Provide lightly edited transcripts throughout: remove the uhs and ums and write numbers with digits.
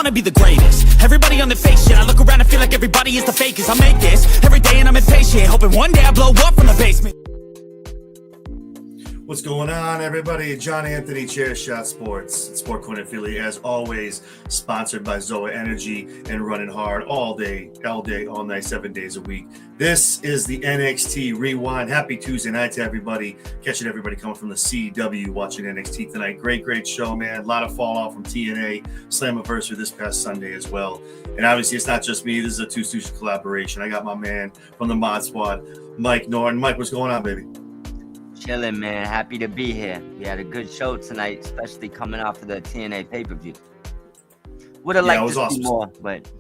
wanna be the greatest. Everybody on the fake shit. I look around and feel like everybody is the fakest. I make this every day and I'm impatient, hoping one day I blow up from the basement. What's going on, everybody? John Anthony, Chairshot Sports, Sport Corner Philly, as always, sponsored by Zoa Energy and running hard all day, all night, 7 days a week. This is the NXT Rewind. Happy Tuesday night to everybody. Catching everybody coming from the CW, watching NXT tonight. Great show, man. A lot of fallout from TNA Slammiversary this past Sunday as well. And obviously, it's not just me. This is a Two Stooges collaboration. I got my man from the Mod Squad, Mike Norton. Mike, what's going on, baby? Chilling, man. Happy to be here. We had a good show tonight, especially coming off of the TNA pay-per-view. Would have liked to see more, but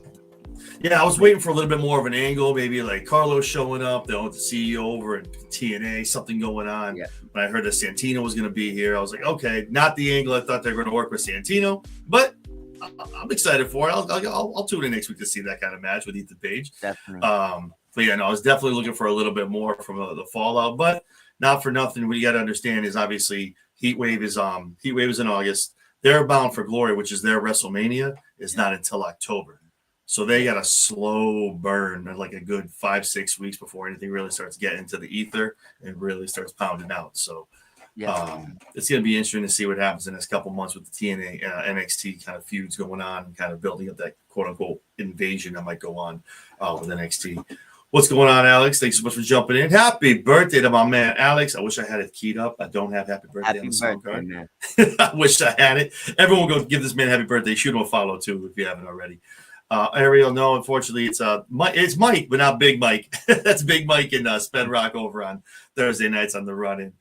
yeah, I was waiting for a little bit more of an angle, maybe like Carlos showing up, the CEO over at TNA, something going on. Yeah. When I heard that Santino was going to be here, I was like, okay, not the angle I thought they were going to work with Santino, but I'm excited for it. I'll tune in next week to see that kind of match with Ethan Page. Definitely. But yeah, no, I was definitely looking for a little bit more from the fallout, but not for nothing. What you got to understand is obviously Heatwave is in August. They're Bound for Glory, which is their WrestleMania, is not until October. So they got a slow burn, like a good 5-6 weeks before anything really starts getting into the ether and really starts pounding out. So it's going to be interesting to see what happens in this couple months with the TNA NXT kind of feuds going on and kind of building up that quote unquote invasion that might go on with NXT. What's going on, Alex? Thanks so much for jumping in. Happy birthday to my man, Alex. I wish I had it keyed up. I don't have happy birthday on the sound card. Man. I wish I had it. Everyone go give this man a happy birthday. Shoot him a follow, too, if you haven't already. Ariel, no, unfortunately, it's Mike, but not Big Mike. That's Big Mike and Sped Rock over on Thursday nights on the run-in.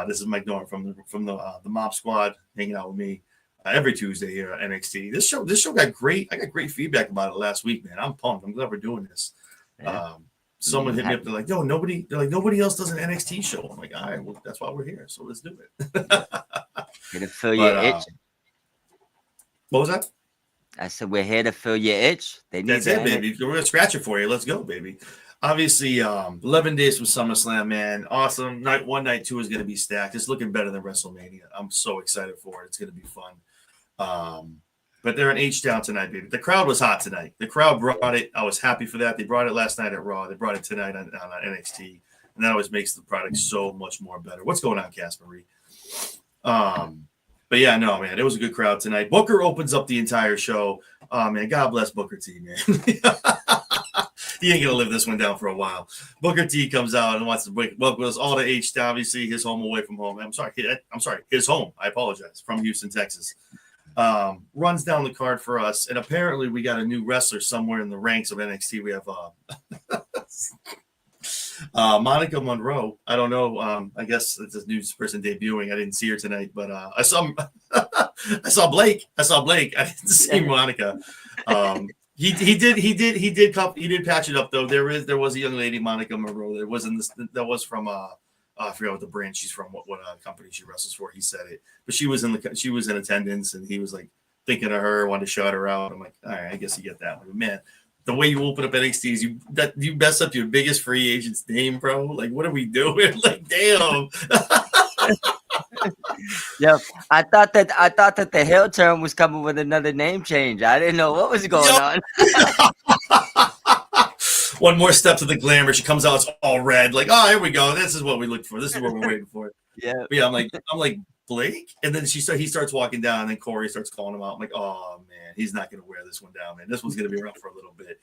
This is Mike Norton from the Mob Squad, hanging out with me every Tuesday here at NXT. This show got great. I got great feedback about it last week, man. I'm pumped. I'm glad we're doing this. Yeah. Someone hit me up. They're like, "No, nobody." They're like, "Nobody else does an NXT show." I'm like, "All right, well, that's why we're here. So let's do it." Here to fill your itch. What was that? I said we're here to fill your itch. That's it, baby. We're gonna scratch it for you. Let's go, baby. Obviously, 11 days from SummerSlam, man. Awesome. Night 1, night 2 is gonna be stacked. It's looking better than WrestleMania. I'm so excited for it. It's gonna be fun. But they're in H-Town tonight, baby. The crowd was hot tonight. The crowd brought it. I was happy for that. They brought it last night at Raw. They brought it tonight on NXT. And that always makes the product so much more better. What's going on, Cass Marie? But yeah, no, man. It was a good crowd tonight. Booker opens up the entire show. Man, God bless Booker T, man. He ain't going to live this one down for a while. Booker T comes out and wants to welcome us all to H-Town. Obviously, his home away from home. I'm sorry. His home. I apologize. From Houston, Texas. Runs down the card for us, and apparently we got a new wrestler somewhere in the ranks of NXT. We have Monica Monroe. I don't know. I guess it's a new person debuting. I didn't see her tonight, but I saw Blake. I didn't see Monica. He did patch it up though. There was a young lady, Monica Monroe. That was from I forgot what the brand she's from, what company she wrestles for. He said it, but she was in attendance, and he was like thinking of her, wanted to shout her out. I'm like, all right, I guess you get that one. But man, the way you open up NXT is you mess up your biggest free agent's name, bro. Like, what are we doing? Like, damn. Yep. I thought that the heel turn was coming with another name change. I didn't know what was going on. One more step to the glamour. She comes out, it's all red. Like, oh, here we go. This is what we looked for. This is what we're waiting for. Yeah. But yeah, I'm like Blake, and then he starts walking down, and then Corey starts calling him out. I'm like, oh man, he's not gonna wear this one down, man. This one's gonna be around for a little bit.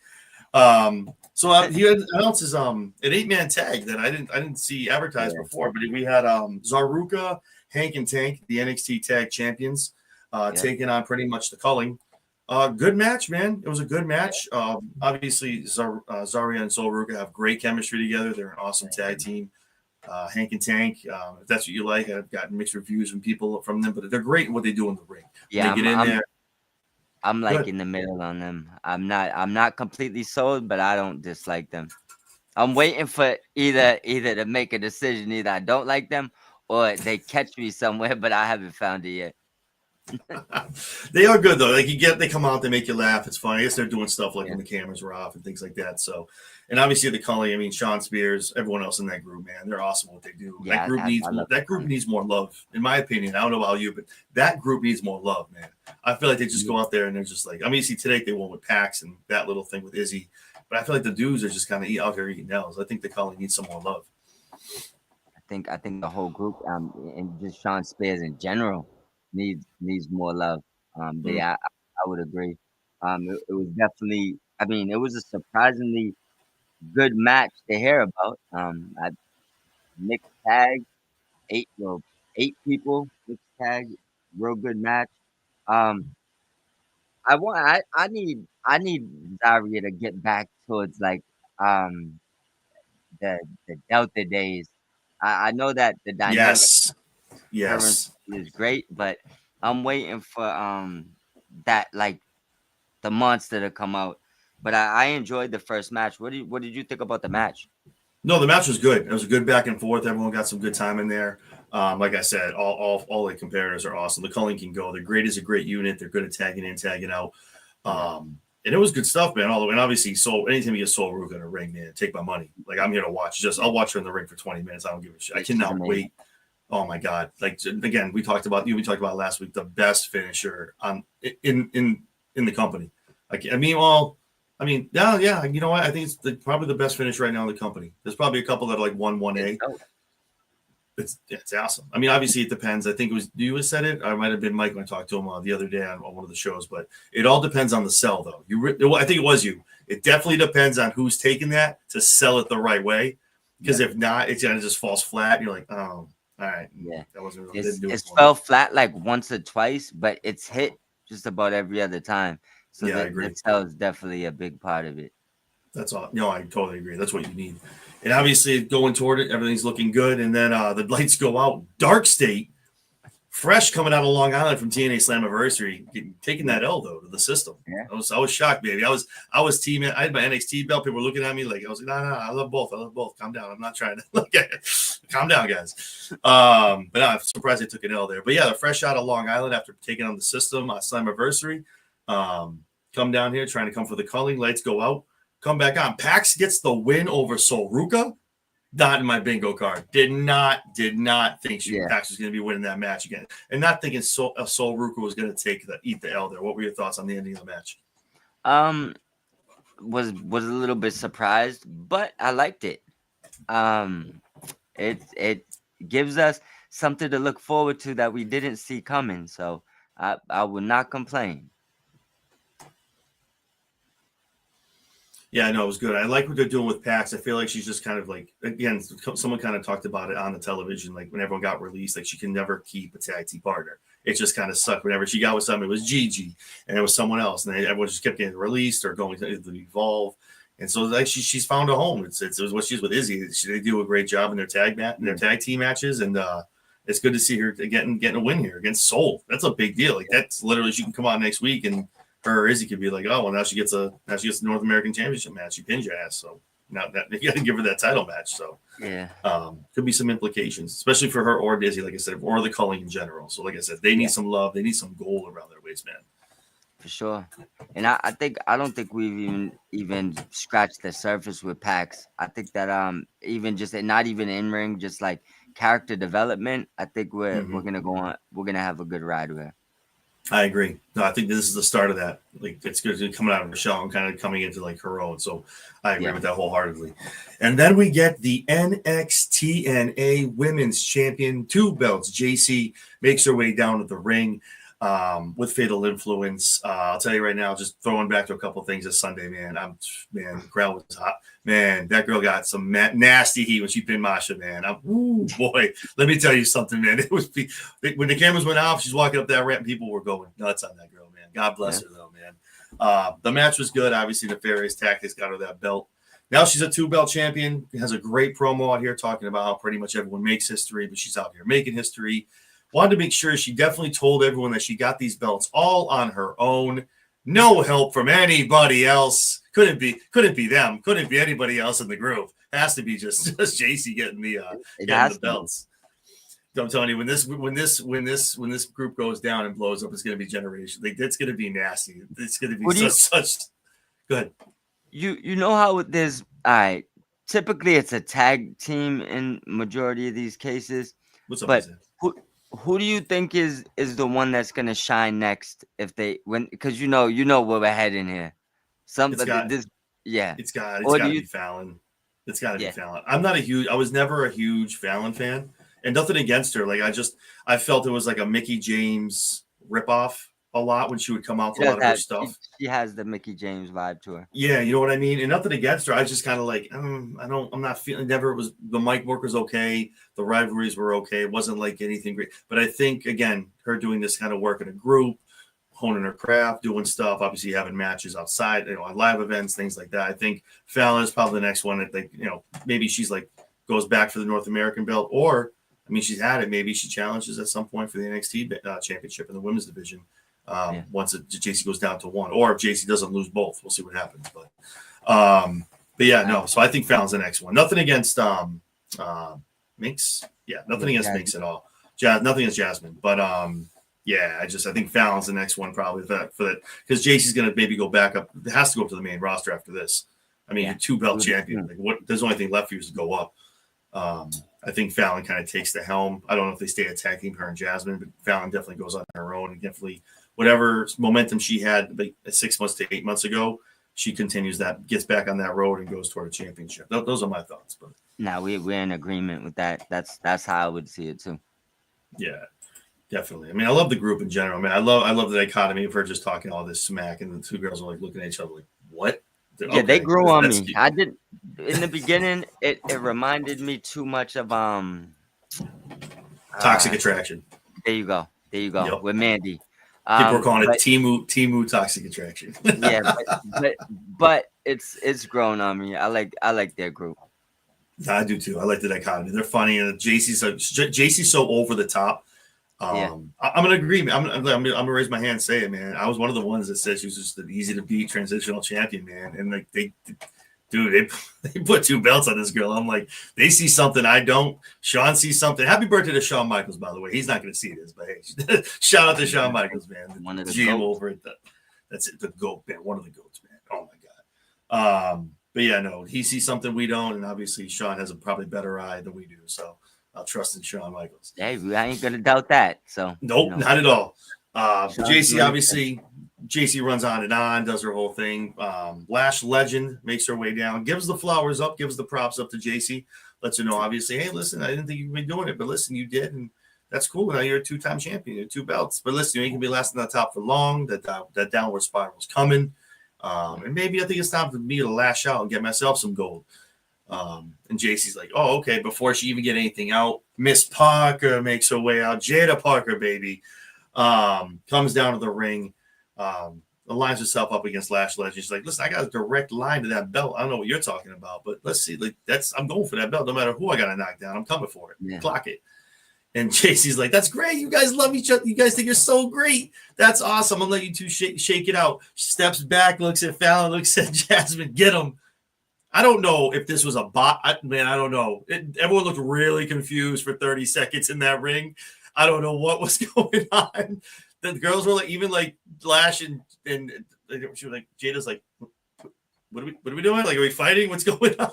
So he announces an 8-man tag that I didn't see advertised before, but we had Zaruka, Hank, and Tank, the NXT Tag Champions, taking on pretty much the Culling. Good match, man. It was a good match. Obviously, Zaria and Zaruka have great chemistry together. They're an awesome tag team. Hank and Tank, if that's what you like, I've gotten mixed reviews from them, but they're great in what they do in the ring. Yeah, they get in there. I'm like in the middle on them. I'm not completely sold, but I don't dislike them. I'm waiting for either to make a decision. Either I don't like them or they catch me somewhere, but I haven't found it yet. They are good though. Like they come out, they make you laugh. It's funny. I guess they're doing stuff like when the cameras are off and things like that. So, and obviously the Cully, I mean, Sean Spears, everyone else in that group, man, they're awesome what they do. Yeah, that group needs more love, in my opinion. I don't know about you, but that group needs more love, man. I feel like they just go out there and they're just like, I mean, you see today they won with Pax and that little thing with Izzy, but I feel like the dudes are just kind of out here eating L's. I think the Cully needs some more love. I think the whole group, and just Sean Spears in general, needs more love. I would agree. It was definitely. I mean, it was a surprisingly good match to hear about. Mixed tag, eight people mixed tag, real good match. Um, I need Zaria to get back towards like um the Delta days. I know that the dynamic Yes. is great, but I'm waiting for that like the monster to come out. But I enjoyed the first match. What did you think about the match? No, the match was good. It was a good back and forth. Everyone got some good time in there. Like I said, all the comparators are awesome. The Culling can go. They're great as a great unit. They're good at tagging in, tagging out. And it was good stuff, man. All the way. And obviously, anytime you get Soul Ruka in a ring, man, take my money. Like I'm here to watch. I'll watch her in the ring for 20 minutes. I don't give a shit. I cannot wait. Oh my God! Like again, we talked about last week. The best finisher in the company. Yeah. You know what? I think it's probably the best finish right now in the company. There's probably a couple that are like 1A. It's awesome. I mean, obviously it depends. I think it was you who said it. I might have been Mike when I talked to him the other day on one of the shows. But it all depends on the sell, though. I think it was you. It definitely depends on who's taking that to sell it the right way. Because if not, it kind of just falls flat. And you're like, oh, all right. Yeah, that wasn't really. It's fell flat like once or twice, but it's hit just about every other time. So I agree. The sell is definitely a big part of it. That's all. No, I totally agree. That's what you need. And obviously going toward it, everything's looking good. And then the lights go out. Dark State, fresh coming out of Long Island from TNA Slammiversary, taking that L though to the system. Yeah. I was shocked, baby. I was teaming. I had my NXT belt. People were looking at me like I was like, no, I love both. Calm down. I'm not trying to look at it. Calm down, guys. But no, I'm surprised they took an L there. But yeah, they're fresh out of Long Island after taking on the system Slammiversary. Come down here trying to come for the culling. Lights go out. Come back on. Pax gets the win over Soul Ruka. Not in my bingo card. Did not think Pax was going to be winning that match again, and not thinking Soul Ruka was going to eat the L there. What were your thoughts on the ending of the match? Was a little bit surprised, but I liked it. It gives us something to look forward to that we didn't see coming. So I would not complain. Yeah, no, it was good. I like what they're doing with Pax. I feel like she's just kind of like, again, someone kind of talked about it on the television, like when everyone got released, like she can never keep a tag team partner. It just kind of sucked. Whenever she got with someone, it was Gigi and it was someone else. And everyone just kept getting released or going to Evolve. And so like she's found a home. It's what she's with Izzy. They do a great job in their tag team matches. And it's good to see her getting a win here against Soul. That's a big deal. Like that's literally, she can come out next week and her or Izzy could be like, oh, well, now she gets the North American Championship match. She pins your ass. So now that you got to give her that title match. So yeah, could be some implications, especially for her or Izzy, like I said, or the culling in general. So like I said, they need some love. They need some gold around their waist, man. For sure. And I don't think we've even scratched the surface with Pax. I think that even just not even in ring, just like character development, I think we're gonna go on. We're gonna have a good ride with her. I agree. No, I think this is the start of that. Like it's good coming out of Michelle and kind of coming into like her own. So I agree with that wholeheartedly. And then we get the NXT TNA Women's Champion, 2 belts. JC makes her way down to the ring with Fatal Influence. I'll tell you right now, just throwing back to a couple of things this Sunday, man. The crowd was hot. Man, that girl got some nasty heat when she pinned Masha, man. Boy, let me tell you something, man. It was when the cameras went off, she's walking up that ramp, people were going nuts on that girl, man. God bless her, though, man. The match was good. Obviously, Nefarious Tactics got her that belt. Now she's a 2-belt champion. Has a great promo out here talking about how pretty much everyone makes history, but she's out here making history. Wanted to make sure she definitely told everyone that she got these belts all on her own. No help from anybody else. Couldn't be them. Couldn't be anybody else in the group. Has to be just JC getting the belts. I'm telling you, when this group goes down and blows up, it's going to be generation. Like it's going to be nasty. It's going to be such. Good. You know how there's all right. Typically, it's a tag team in majority of these cases. What's up, But Isaiah? who do you think is the one that's gonna shine next if they because you know where we're heading here. Somebody It's got Or to be Fallon. It's got to be Yeah. Fallon. I was never a huge Fallon fan, and nothing against her. Like I felt it was like a Mickey James ripoff a lot when she would come out to a lot of her stuff. She has the Mickey James vibe to her. Yeah, you know what I mean? And nothing against her. I was just kind of like, I'm not feeling, never was, the mic work was okay. The rivalries were okay. It wasn't like anything great. But I think, again, her doing this kind of work in a group, honing her craft, doing stuff, obviously having matches outside, on live events, things like that. I think Fallon is probably the next one that, like, maybe she's like, goes back for the North American belt, or, I mean, she's had it. Maybe she challenges at some point for the NXT championship in the women's division. Once JC goes down to one, or if JC doesn't lose both, we'll see what happens. But yeah, no. So I think Fallon's the next one. Nothing against Minx. Yeah, nothing against Minx at all. Nothing against Jasmine. But yeah, I think Fallon's the next one probably for that because JC's gonna maybe go back up. It has to go up to the main roster after this. I mean, you're 2-belt champion. Like, what? There's only thing left for you is to go up. I think Fallon kind of takes the helm. I don't know if they stay attacking her and Jasmine, but Fallon definitely goes on her own and definitely. Whatever momentum she had like 6 months to 8 months ago, she continues that, gets back on that road and goes toward a championship. Those are my thoughts. But now we're in agreement with that. That's how I would see it too. Yeah, definitely. I mean, I love the group in general. I mean, I love the dichotomy of her just talking all this smack, and the two girls are like looking at each other like, "What?" Yeah, they grew on me. I did in the beginning. It reminded me too much of Toxic Attraction. There you go. Yep. With Mandy. People are calling it Timu Toxic Attraction. Yeah, but it's grown on me. I like their group. I do too. I like the dichotomy. They're funny, and JC's so over the top. I'm gonna agree. I'm gonna raise my hand and say it, man. I was one of the ones that said she was just an easy to beat transitional champion, man. And like they put 2 belts on this girl. I'm like, they see something I don't. Sean sees something. Happy birthday to Shawn Michaels, by the way. He's not going to see this, but hey, shout out to Shawn Michaels, man. One of the GM over at that's it, the GOAT, man. One of the GOATs, man. Oh my God. But yeah, no, he sees something we don't, and obviously Sean has a probably better eye than we do. So I'll trust in Shawn Michaels. Hey, I ain't gonna doubt that. So nope, not at all. JC obviously. JC runs on and on, does her whole thing. Lash Legend makes her way down, gives the flowers up, gives the props up to JC, lets her know, obviously, hey, listen, I didn't think you'd be doing it, but listen, you did, and that's cool. Now you're a 2-time champion, you're 2 belts. But listen, you can be lasting on the top for long. That downward spiral is coming. And maybe I think it's time for me to lash out and get myself some gold. And JC's like, oh, okay, before she even get anything out, Miss Parker makes her way out. Jada Parker, baby, comes down to the ring. Aligns herself up against Lash Legend. She's like, listen, I got a direct line to that belt. I don't know what you're talking about, but let's see. Like, I'm going for that belt. No matter who I got to knock down, I'm coming for it. Yeah. Clock it. And JC's like, that's great. You guys love each other. You guys think you're so great. That's awesome. I'm going to let you two shake it out. She steps back, looks at Fallon, looks at Jasmine. Get him. I don't know if this was a bot. I don't know. Everyone looked really confused for 30 seconds in that ring. I don't know what was going on. The girls were like, even like Lash and she was like, Jada's like, what are we doing? Like, are we fighting? What's going on?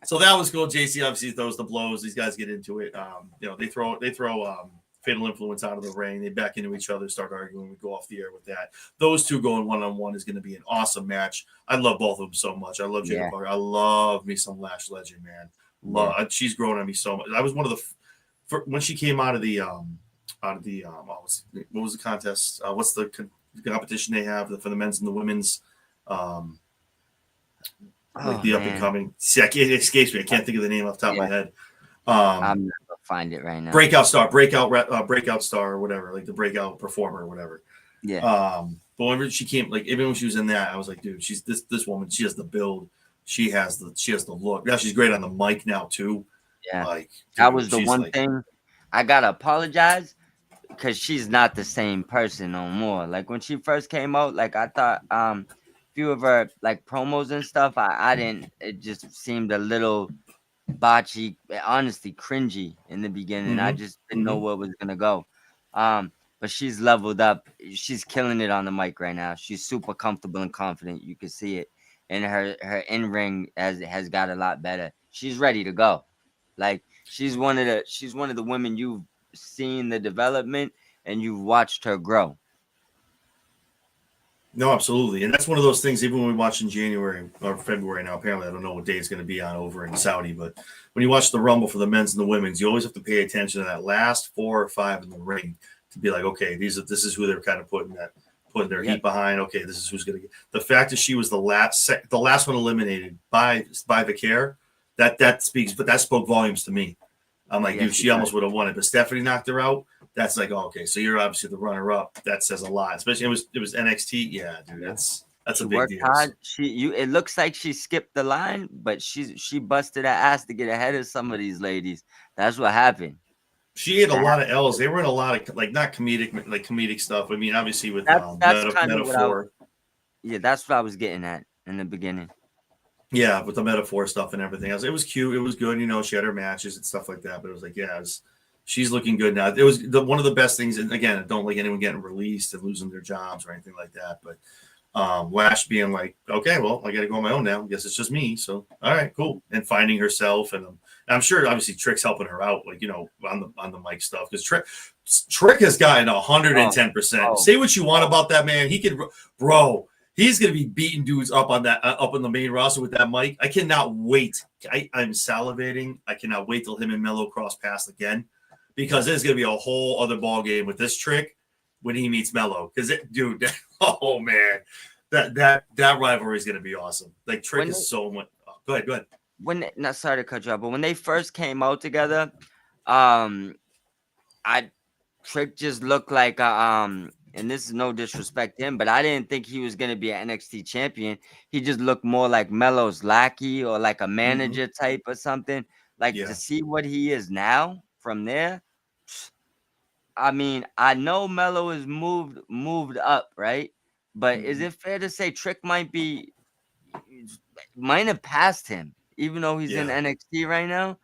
So that was cool. JC obviously throws the blows. These guys get into it. They throw Fatal Influence out of the ring. They back into each other, start arguing. We go off the air with that. Those two going one-on-one is going to be an awesome match. I love both of them so much. I love Jada Parker. I love me some Lash Legend, man. She's grown on me so much. I was one of the when she came out of the what was the contest? What's the competition they have for the men's and the women's? The up and coming. See, it escapes me. I can't think of the name off the top of my head. I'm not gonna find it right now. Breakout star, or whatever, like the breakout performer or whatever. Yeah. But whenever she came, like even when she was in that, I was like, dude, she's this woman. She has the build. She has the look. Now she's great on the mic now too. Yeah. Like that was the one thing I gotta apologize. Because she's not the same person no more. Like when she first came out, like I thought a few of her like promos and stuff, I didn't, it just seemed a little botchy, honestly cringy in the beginning. I Mm-hmm. just didn't know Mm-hmm. where it was gonna go. But she's leveled up. She's killing it on the mic right now. She's super comfortable and confident. You can see it. And her in ring has got a lot better. She's ready to go. Like she's one of the women you've seen the development and you've watched her grow. No, absolutely. And that's one of those things, even when we watch in January or February now, apparently, I don't know what day it's going to be on over in Saudi, but when you watch the Rumble for the men's and the women's, you always have to pay attention to that last 4 or 5 in the ring to be like, okay, this is who they're kind of putting their heat behind. Okay, this is who's going to get the fact that she was the last one eliminated by Vicaire, that speaks, but that spoke volumes to me. I'm like, dude, she almost would have won it, but Stephanie knocked her out. That's like, oh, okay, so you're obviously the runner-up. That says a lot. Especially it was NXT. Yeah, dude, that's a big deal. Hard. It looks like she skipped the line, but she busted her ass to get ahead of some of these ladies. That's what happened. She had a lot of L's. They were in a lot of like not comedic stuff. I mean, obviously with that's kind of metaphor. That's what I was getting at in the beginning. Yeah, with the metaphor stuff and everything else, it was cute. It was good. You know, she had her matches and stuff like that. But it was like, she's looking good now. It was one of the best things. And again, I don't like anyone getting released and losing their jobs or anything like that. But Lash being like, okay, well, I got to go on my own now. I guess it's just me. So, all right, cool. And finding herself, and I'm sure obviously Trick's helping her out, like, you know, on the mic stuff, because Trick has gotten 110%. Say what you want about that man. He could, bro. He's going to be beating dudes up on that up on the main roster with that mic. I cannot wait. I'm salivating. I cannot wait till him and Mello cross paths again, because it's going to be a whole other ball game with this Trick when he meets Mello. Because dude, oh man, that rivalry is going to be awesome. Like Trick is so much. Oh, go ahead. Not sorry to cut you off, but when they first came out together, Trick just looked like and this is no disrespect to him, but I didn't think he was going to be an NXT champion. He just looked more like Mello's lackey or like a manager type or something. Like, to see what he is now from there. I mean, I know Mello is moved up, right? But is it fair to say Trick might have passed him, even though he's in NXT right now?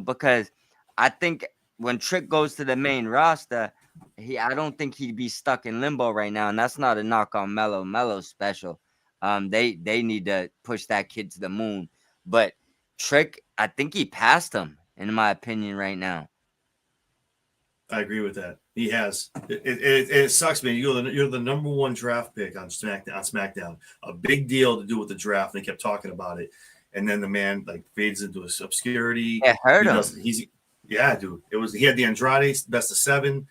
Because I think when Trick goes to the main roster, I don't think he'd be stuck in limbo right now, and that's not a knock on Mello. Mello's special. They need to push that kid to the moon. But Trick, I think he passed him, in my opinion, right now. I agree with that. He has. It sucks, man. You're the number one draft pick on SmackDown. A big deal to do with the draft. They kept talking about it, and then the man like fades into obscurity. It hurt him. Dude. He had the Andrade best of 7.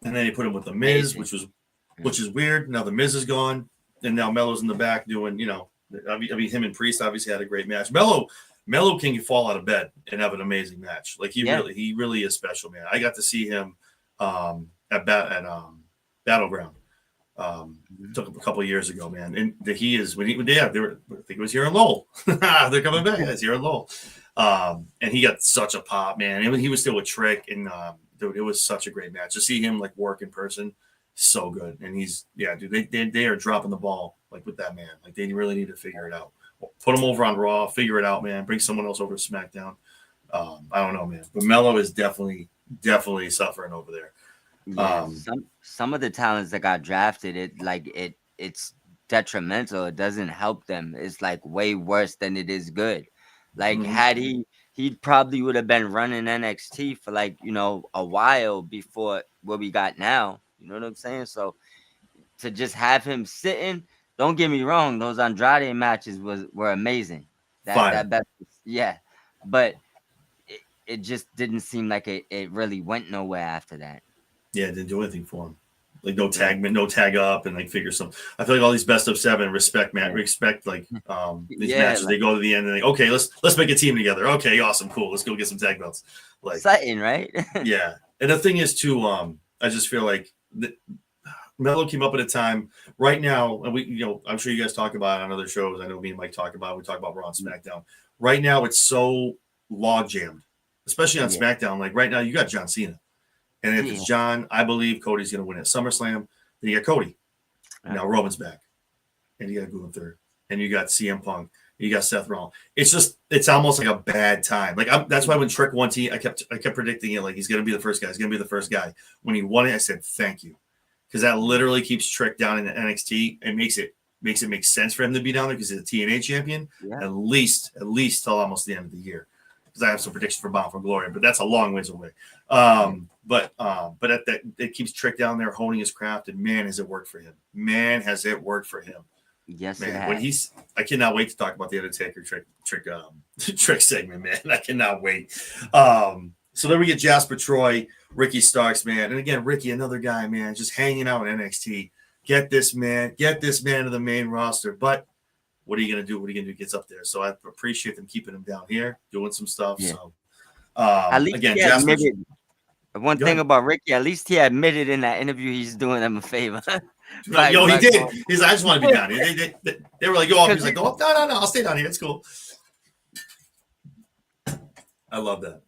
And then he put him with the Miz, which is weird. Now the Miz is gone, and now Mello's in the back doing, you know, I mean, him and Priest obviously had a great match. Mello can fall out of bed and have an amazing match. Like he really is special, man. I got to see him at Battleground. Took him a couple of years ago, man. And he is I think it was here in Lowell. They're coming back. It's here in Lowell. And he got such a pop, man. And he was still with Trick, and dude, it was such a great match to see him like work in person. So good. And they are dropping the ball like with that man. Like they really need to figure it out. Put him over on Raw, figure it out, man. Bring someone else over to SmackDown. I don't know, man. But Mello is definitely suffering over there. Yeah, some of the talents that got drafted, it's detrimental. It doesn't help them. It's like way worse than it is good. Like had he probably would have been running NXT for like, you know, a while before what we got now. You know what I'm saying? So to just have him sitting, don't get me wrong, those Andrade matches were amazing. But it just didn't seem like it really went nowhere after that. Yeah, it didn't do anything for him. Like no tag up and like figure some. I feel like all these best of 7 respect these matches. They go to the end and okay, let's make a team together. Okay, awesome, cool. Let's go get some tag belts. Like exciting, right? Yeah, and the thing is too, I just feel like Mello came up at a time right now, and we, you know, I'm sure you guys talk about it on other shows. I know me and Mike talk about it. We talk about Raw and SmackDown. Right now, it's so log jammed, especially on SmackDown. Like right now, you got John Cena. And if it's John, I believe Cody's going to win at SummerSlam. Then you got Cody. Now Roman's back. And you got Gunther. And you got CM Punk. You got Seth Rollins. It's almost like a bad time. Like that's why when Trick won I kept predicting it, like he's gonna be the first guy. He's gonna be the first guy. When he won it, I said thank you, because that literally keeps Trick down in the NXT and makes it make sense for him to be down there because he's a TNA champion at least till almost the end of the year. Because I have some predictions for Bound for Glory, but that's a long ways away. But it keeps Trick down there honing his craft, and man, has it worked for him. Man, has it worked for him. Yes, man. When I cannot wait to talk about the Undertaker Trick segment, man. I cannot wait. So then we get Jasper Troy, Ricky Starks, man, and again, Ricky, another guy, man, just hanging out in NXT. Get this man to the main roster. But what are you gonna do? What are you gonna do? Gets up there. So I appreciate them keeping him down here, doing some stuff. Yeah. So at least again, Jasper. One thing about Ricky, at least he admitted in that interview he's doing them a favor. Like, he did. He's like, I just want to be down here. They were like, go off. He's like, no, I'll stay down here. It's cool. I love that.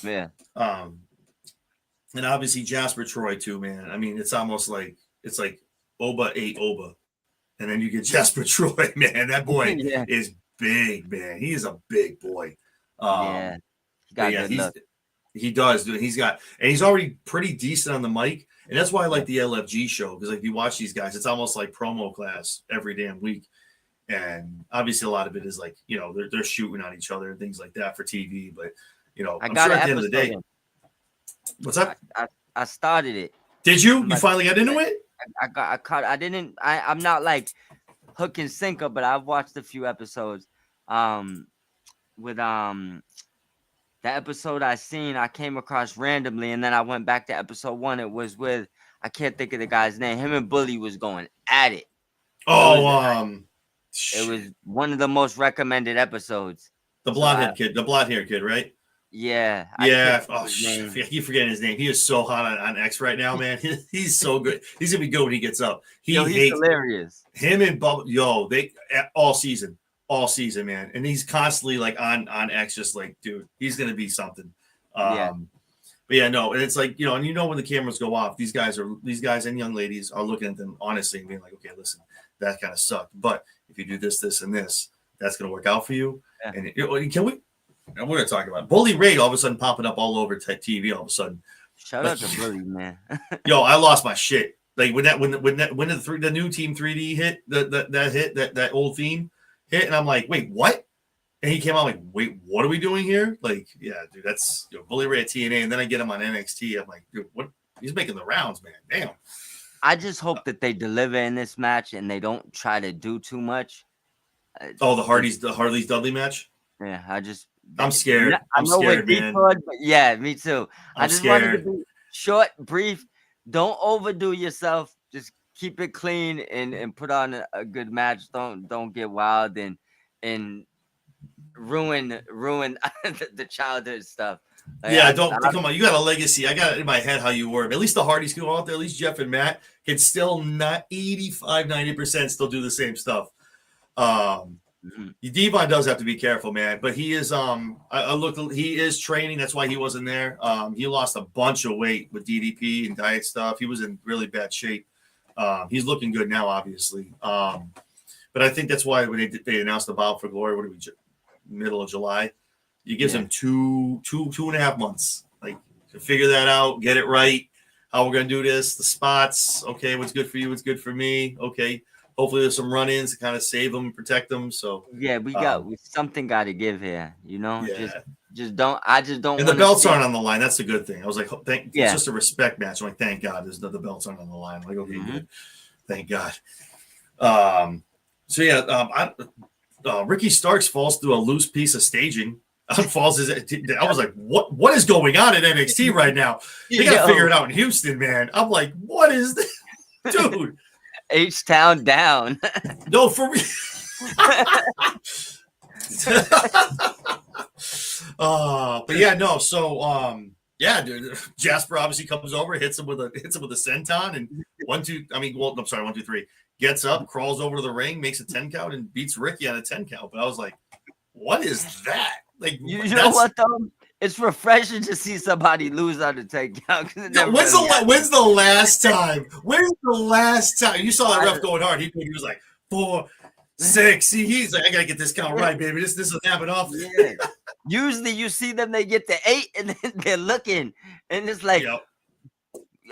Yeah. And obviously Jasper Troy too, man. I mean, it's almost like Oba ate Oba, and then you get Jasper Troy, man. That boy is big, man. He is a big boy. He does, dude. He's already pretty decent on the mic. And that's why I like the LFG show, because like you watch these guys, it's almost like promo class every damn week. And obviously a lot of it is like, you know, they're shooting on each other and things like that for TV. But, you know, I'm sure at the end of the day. What's that? I started it. Did you? You finally got into it? I'm not like hook and sinker, but I've watched a few episodes. With the episode I came across randomly, and then I went back to episode 1. It was with, I can't think of the guy's name. Him and Bully was going at it. It was one of the most recommended episodes. The blonde hair kid, right? Yeah. I keep forgetting his name. He is so hot on X right now, man. He's so good. He's gonna be good when he gets up. He's hilarious. Him and Bubba, they all season, man. And he's constantly like on X, just like, dude, he's gonna be something. But yeah, no, and it's like, you know, and you know when the cameras go off, these guys and young ladies are looking at them honestly and being like, okay, listen, that kind of sucked. But if you do this, this, and this, that's gonna work out for you. Yeah. And we're gonna talk about it. Bully Ray all of a sudden popping up all over TV all of a sudden. Shout out to Bully, man. Yo, I lost my shit. Like when the new Team 3D hit, that old theme hit, and I'm like, wait, what? And he came out like, wait, what are we doing here? Like, yeah, dude, that's Bully Ray at TNA, and then I get him on NXT. I'm like, dude, what? He's making the rounds, man. Damn. I just hope that they deliver in this match and they don't try to do too much. The Hardy's Dudley match. Yeah, I'm scared. I'm scared, man. But yeah, me too. I just scared. wanted to be short, brief. Don't overdo yourself. Just keep it clean and put on a good match. Don't get wild and ruin the childhood stuff. Like, come on. You got a legacy. I got it in my head how you were. At least the Hardys can go out there. At least Jeff and Matt can still not 85-90% still do the same stuff. Devon does have to be careful, man. But he is he is training. That's why he wasn't there. He lost a bunch of weight with DDP and diet stuff. He was in really bad shape. He's looking good now, obviously. But I think that's why when they announced the Bound for Glory, what are we, middle of July? It gives him two and a half months, like, to figure that out, get it right, how we're gonna do this, the spots. Okay, what's good for you? What's good for me? Okay. Hopefully there's some run-ins to kind of save them, protect them. So yeah, we something got to give here, you know. Yeah. Just don't. I just don't. And the belts aren't on the line. That's the good thing. I was like, it's just a respect match. I'm like, thank God, the belts aren't on the line. I'm like, okay, good, thank God. Ricky Starks falls through a loose piece of staging. I was like, what is going on in NXT right now? They got to figure it out in Houston, man. I'm like, what is this, dude? H-Town down. No, for me. But yeah, no. So, dude. Jasper obviously comes over, hits him with a senton, and 1, 2. I mean, well, I'm sorry, 1, 2, 3. Gets up, crawls over to the ring, makes a 10 count, and beats Ricky on a 10 count. But I was like, what is that? Like, you know what though? It's refreshing to see somebody lose on the 10 count. When's the last time? When's the last time you saw that ref going hard? He was like 4, 6. See, he's like, I gotta get this count right, baby. This doesn't happen often. Yeah. Usually you see them, they get to 8 and then they're looking, and it's like, Yep.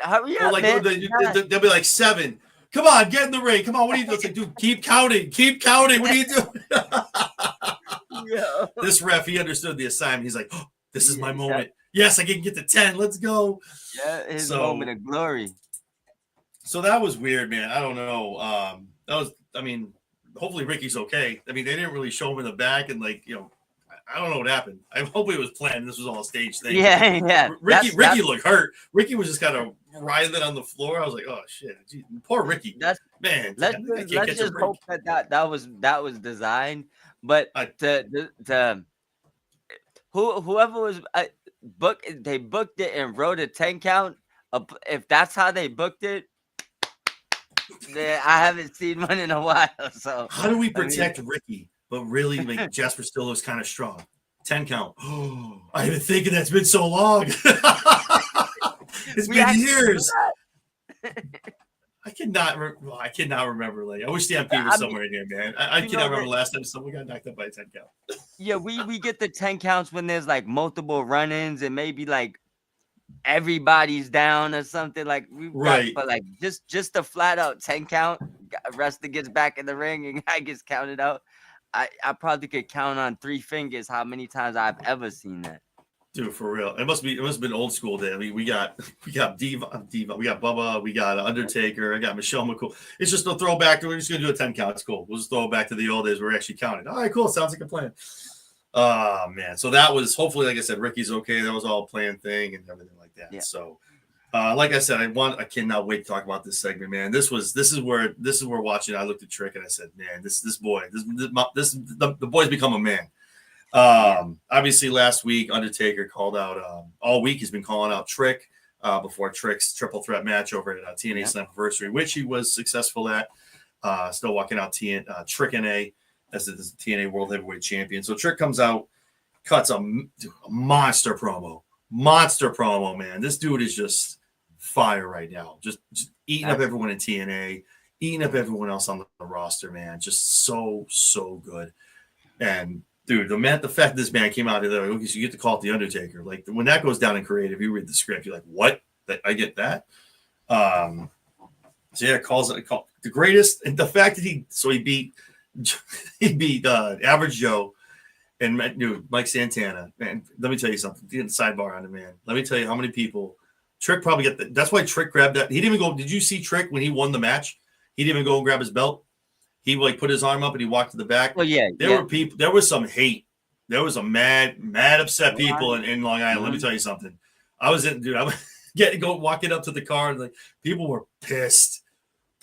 hurry Or up, like man. they'll be like 7. Come on, get in the ring. Come on, what are you doing? It's like, dude, keep counting. What are you doing? Yeah. This ref, he understood the assignment. He's like, oh, this is my moment. Yes, I can get to 10. Let's go. Yeah, his moment of glory. So that was weird, man. I don't know. Hopefully Ricky's okay. I mean, they didn't really show him in the back, and like, I don't know what happened. I hope it was planned. This was all a stage thing. Yeah. Ricky looked hurt. Ricky was just kind of writhing on the floor. I was like, oh shit, geez, poor Ricky. Man, let's just hope that was designed. But whoever was they booked it and wrote a 10 count. If that's how they booked it, I haven't seen one in a while. So how do we protect Ricky, but really make Jasper still looks kind of strong? 10 count. Oh, I've been thinking that's been so long. It's been years. I cannot remember. Like, I wish the MP was somewhere in here, man. I cannot remember the last time someone got knocked up by a 10 count. Yeah, we get the 10 counts when there's like multiple run-ins and maybe like everybody's down or something. Like but like just a flat out 10 count, wrestler gets back in the ring and guy gets counted out. I probably could count on 3 fingers how many times I've ever seen that. Dude, for real. It must have been old school day. I mean, we got Diva, we got Bubba, we got Undertaker, I got Michelle McCool. It's just a throwback. We're just gonna do a 10 count. It's cool. We'll just throw it back to the old days where we actually counted. All right, cool. Sounds like a plan. Oh man. So that was hopefully, like I said, Ricky's okay. That was all a planned thing and everything like that. Yeah. So like I said, I cannot wait to talk about this segment, man. This is where watching. I looked at Trick and I said, man, the boy's become a man. Obviously last week Undertaker called out all week he's been calling out Trick before Trick's triple threat match over at TNA Slammiversary, which he was successful at, still walking out Trick NA as the TNA World Heavyweight Champion. So Trick comes out, cuts a monster promo, man. This dude is just fire right now, just eating up everyone in TNA, eating up everyone else on the roster, man. Just so good. And dude, the fact this man came out of there, okay, so you get to call it the Undertaker. Like when that goes down in creative, you read the script, you're like, what? I get that. So yeah, calls it the greatest, and the fact that he beat Average Joe and Mike Santana. Man, let me tell you something. Getting sidebar on it, man. Let me tell you how many people Trick probably that's why Trick grabbed that. He didn't even go. Did you see Trick when he won the match? He didn't even go and grab his belt. He like put his arm up and he walked to the back. Oh yeah, there were people. There was some hate. There was some mad, upset people in Long Island. Let me tell you something. I was walking up to the car and like people were pissed.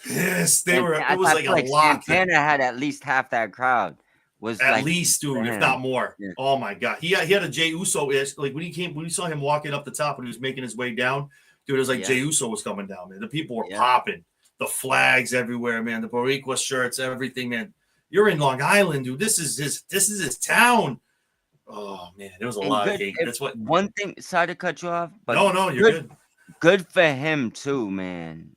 They were. It was like a lot. Santana had at least half that crowd. Was at like, least, dude, if not more. Yeah. Oh my god, he had a Jey Uso-ish. Like when we saw him walking up the top when he was making his way down, dude, it was like Jey Uso was coming down, man. The people were popping. The flags everywhere, man. The Boricua shirts, everything, man. You're in Long Island, dude. This is his town. Oh man, there was a lot of hate. That's what. One thing. Sorry to cut you off, but no, you're good. Good for him too, man.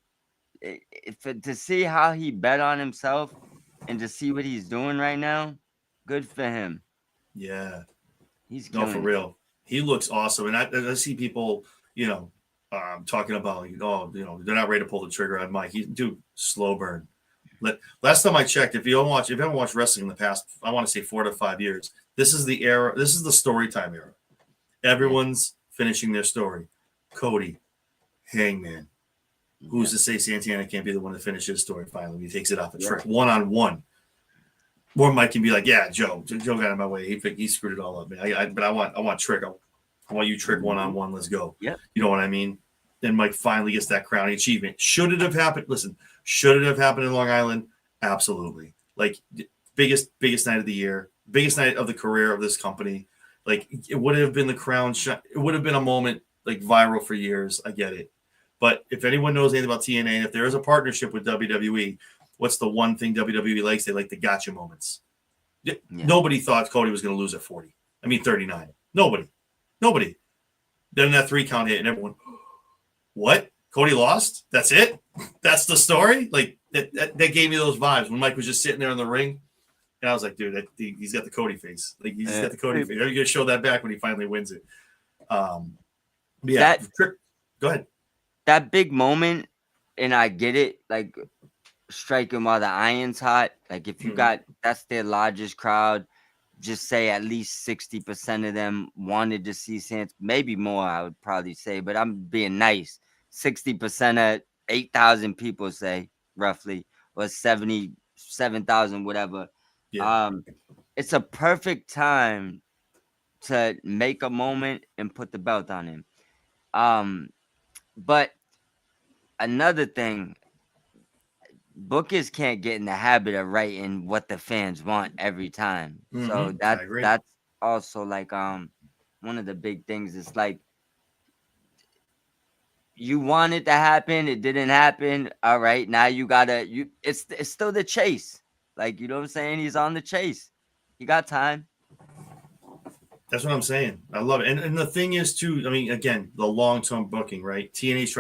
To see how he bet on himself and to see what he's doing right now, good for him. Yeah, he's for real. He looks awesome, and I see people, talking about, they're not ready to pull the trigger on Mike. Dude, slow burn. Last time I checked, if you haven't watched wrestling in the past, I want to say 4 to 5 years, this is the era. This is the story time era. Everyone's finishing their story. Cody, Hangman. Who's to say Santana can't be the one to finish his story finally? He takes it off a Trick one-on-one. Or Mike can be like, yeah, Joe got in my way. He screwed it all up, man. But I want Trick. I want you Trick one-on-one. Let's go. Yeah. You know what I mean? Then Mike finally gets that crowning achievement. Should it have happened? Listen, should it have happened in Long Island? Absolutely. Like biggest night of the year, biggest night of the career of this company. Like it would have been the crown shot. It would have been a moment like viral for years. I get it. But if anyone knows anything about TNA, and if there is a partnership with WWE, what's the one thing WWE likes? They like the gotcha moments. Yeah. Nobody thought Cody was going to lose at 40. 39. Nobody. Then that 3 count hit and everyone, what? Cody lost? That's it? That's the story? Like that gave me those vibes when Mike was just sitting there in the ring And I was like, dude, he's got the Cody face. Like he's got the Cody Wait, face. Are you gonna show that back when he finally wins it? Yeah. that Go ahead. that big moment, and I get it. Like striking while the iron's hot. Like if you Mhm. got that's their largest crowd. Just say at least 60% of them wanted to see Santos. Maybe more, I would probably say, but I'm being nice. 60% of 8,000 people say roughly, or 77,000, whatever. Yeah. Um, it's a perfect time to make a moment and put the belt on him. But another thing, bookers can't get in the habit of writing what the fans want every time. So I agree. that's also like one of the big things. It's like you want it to happen, it didn't happen. All right, now you gotta it's still the chase. Like, you know what I'm saying? He's on the chase. He got time. That's what I'm saying. I love it. And the thing is too, I mean, again, the long-term booking, right? TNA's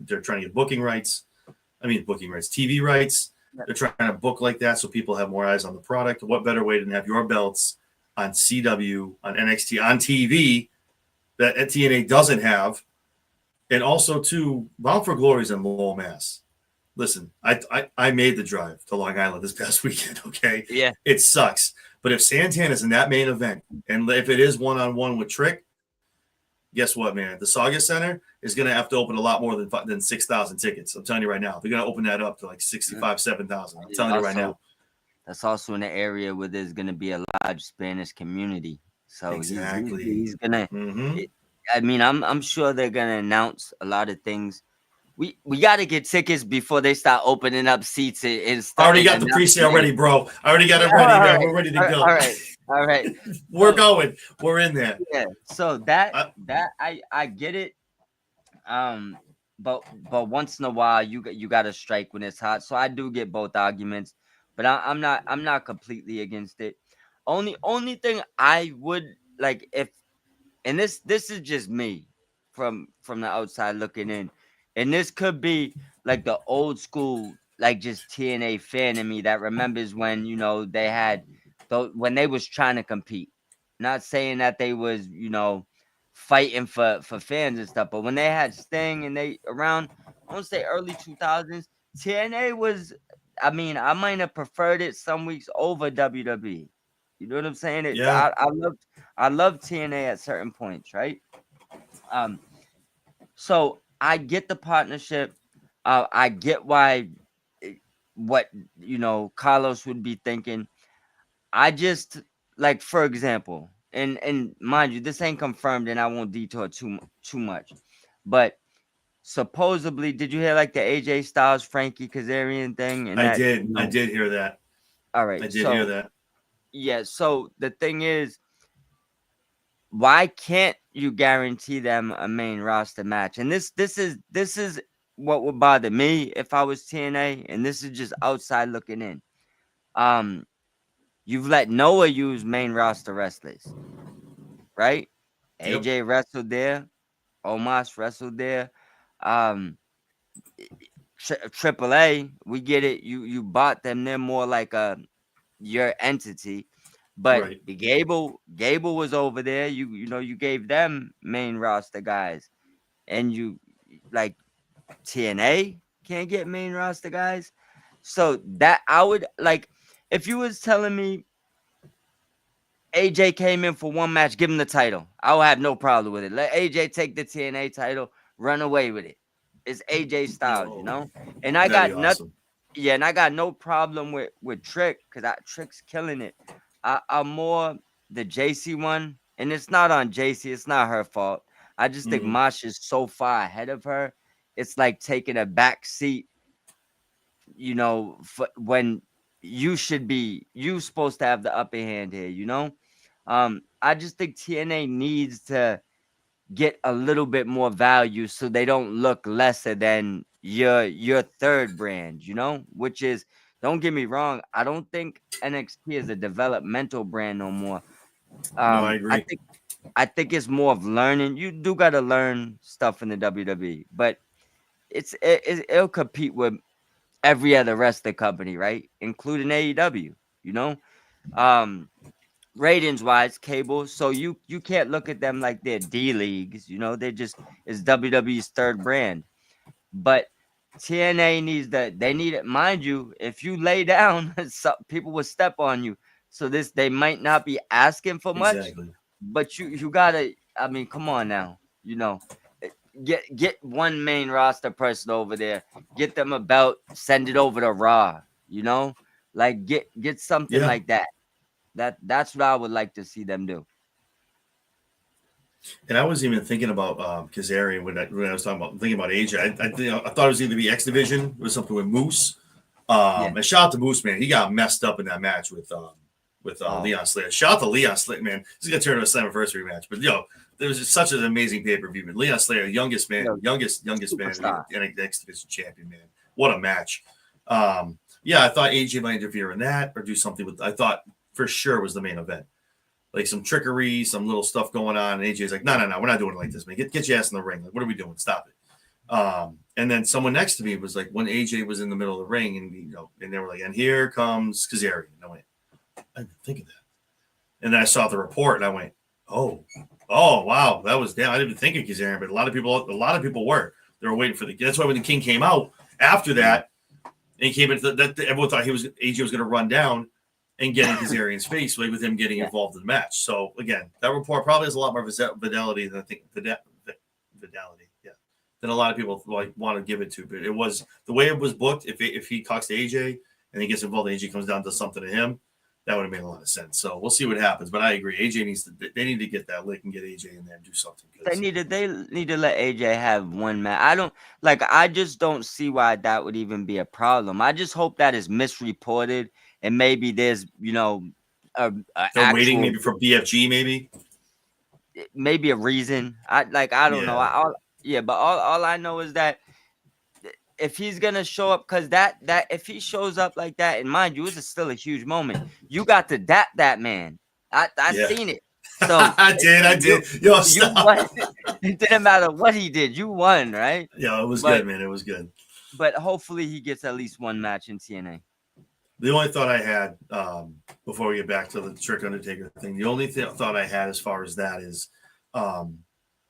they're trying to get booking rights. Booking rights, TV rights. They're trying to book like that so people have more eyes on the product. What better way than have your belts on CW, on NXT, on TV that TNA doesn't have? And also, too, Bound for Glory is in Lowell, Mass. Listen, I made the drive to Long Island this past weekend, okay? Yeah. It sucks. But if Santana's in that main event, and if it is one-on-one with Trick, guess what, man? The Saga Center is going to have to open a lot more than 6,000 tickets. I'm telling you right now. They're going to open that up to like 65, 7,000. I'm telling you right now. That's also in the area where there's going to be a large Spanish community. So exactly. he's going to mm-hmm. I mean, I'm sure they're going to announce a lot of things. We got to get tickets before they start opening up seats and stuff. I already got the pre-sale ready, bro. I already got it ready. All man. right. We're ready to go. All right. We're going. We're in there. Yeah. So that I get it. But once in a while you got to strike when it's hot. So I do get both arguments, but I'm not completely against it. Only thing I would like, if, and this is just me from the outside looking in, and this could be like the old school, like just TNA fan in me that remembers when, you know, they had when they was trying to compete. Not saying that they was, you know, fighting for fans and stuff, but when they had Sting and they around, I want to say early 2000s, TNA was, I mean, I might have preferred it some weeks over WWE. You know what I'm saying? Yeah. I love TNA at certain points, right? So I get the partnership. I get why, what, you know, Carlos would be thinking. I just, like, for example, and mind you, this ain't confirmed, and I won't detour too much, but supposedly, did you hear like the AJ Styles Frankie Kazarian thing? And I that, did. you know, I did hear that. all right, I did hear that. Yeah, so the thing is, why can't you guarantee them a main roster match? And this is what would bother me if I was TNA, and this is just outside looking in. You've let Noah use main roster wrestlers, right? Yep. AJ wrestled there, Omos wrestled there. AAA, we get it. You bought them. They're more like your entity. But Right. the Gable was over there. You know, you gave them main roster guys, and you, like, TNA can't get main roster guys. So that I would like, if you was telling me AJ came in for one match, give him the title, I would have no problem with it. Let AJ take the TNA title, run away with it. It's AJ Styles, you know. And I got nothing. Awesome. Yeah, and I got no problem with Trick, because Trick's killing it. I'm more the JC one, and it's not on JC. It's not her fault. I just think Masha's so far ahead of her. It's like taking a back seat, you know, when you supposed to have the upper hand here, you know. I just think TNA needs to get a little bit more value so they don't look lesser than your third brand, you know, which is, don't get me wrong, I don't think NXT is a developmental brand no more. No, I agree. I think it's more of learning. You do got to learn stuff in the WWE, but it'll compete with every other wrestling company, right? Including AEW, you know. ratings wise, cable. So you can't look at them like they're D leagues. They're just it's WWE's third brand. But TNA they need it. Mind you, if you lay down, people will step on you. So they might not be asking for much, Exactly. but you gotta. I mean, come on now. Eh, get one main roster person over there. Get them a belt. Send it over to Raw. Like get something Yeah. like that. That's what I would like to see them do. And I was even thinking about Kazarian when I was thinking about AJ. I thought it was either the X Division or something with Moose. Yeah. And shout out to Moose, man. He got messed up in that match with Leon Slater. Shout out to Leon Slater, man. This is gonna turn into a Slammiversary match, but there was just such an amazing pay per view. Man. Leon Slater, youngest man, youngest man, and X Division champion, man. What a match! Yeah, I thought AJ might interfere in that or do something with. I thought for sure it was the main event. Like some trickery, some little stuff going on. And AJ's like, no, we're not doing it like this, man. Get your ass in the ring. Like, what are we doing? Stop it. And then someone next to me was like, when AJ was in the middle of the ring, and they were like, and here comes Kazarian. And I went, I didn't think of that. And then I saw the report, and I went, oh, wow, that was damn. I didn't even think of Kazarian, but a lot of people were. They were waiting for that's why when the King came out after that, and he came into that, everyone thought AJ was going to run down and getting Kazarian's face, like with him getting involved in the match. So again, that report probably has a lot more fidelity than I think fidelity, than a lot of people want to give it to. But it was the way it was booked. If he talks to AJ and he gets involved, AJ comes down to something to him. That would have made a lot of sense. So we'll see what happens. But I agree, they need to get that lick and get AJ in there and do something. They need to let AJ have one match. I just don't see why that would even be a problem. I just hope that is misreported. And maybe there's, they're waiting maybe for BFG, maybe a reason. I don't know. But all I know is that if he's gonna show up, because that if he shows up like that, and mind you, it's still a huge moment. You got to dap that man. I seen it. So I did. You won. It didn't matter what he did. You won, right? Yeah, it was good, man. It was good. But hopefully he gets at least one match in TNA. The only thought I had before we get back to the Trick Undertaker thing, the only thought I had as far as that is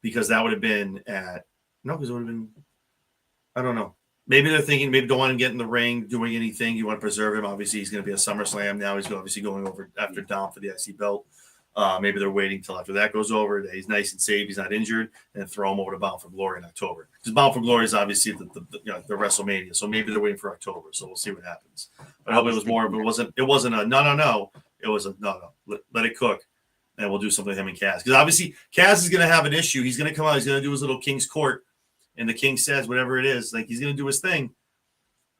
because that would have been because it would have been, I don't know. Maybe they're thinking, maybe don't want to get in the ring, doing anything. You want to preserve him. Obviously, he's going to be a SummerSlam now. He's obviously going over after Dom for the IC belt. Maybe they're waiting till after that goes over, that he's nice and safe, he's not injured, and throw him over to Bound for Glory in October. Because Bound for Glory is obviously the WrestleMania, so maybe they're waiting for October. So we'll see what happens. But I hope it was more. It wasn't a no. It was a no. Let it cook, and we'll do something with him and Cass. Because obviously Cass is going to have an issue. He's going to come out. He's going to do his little King's Court, and the King says whatever it is, like he's going to do his thing.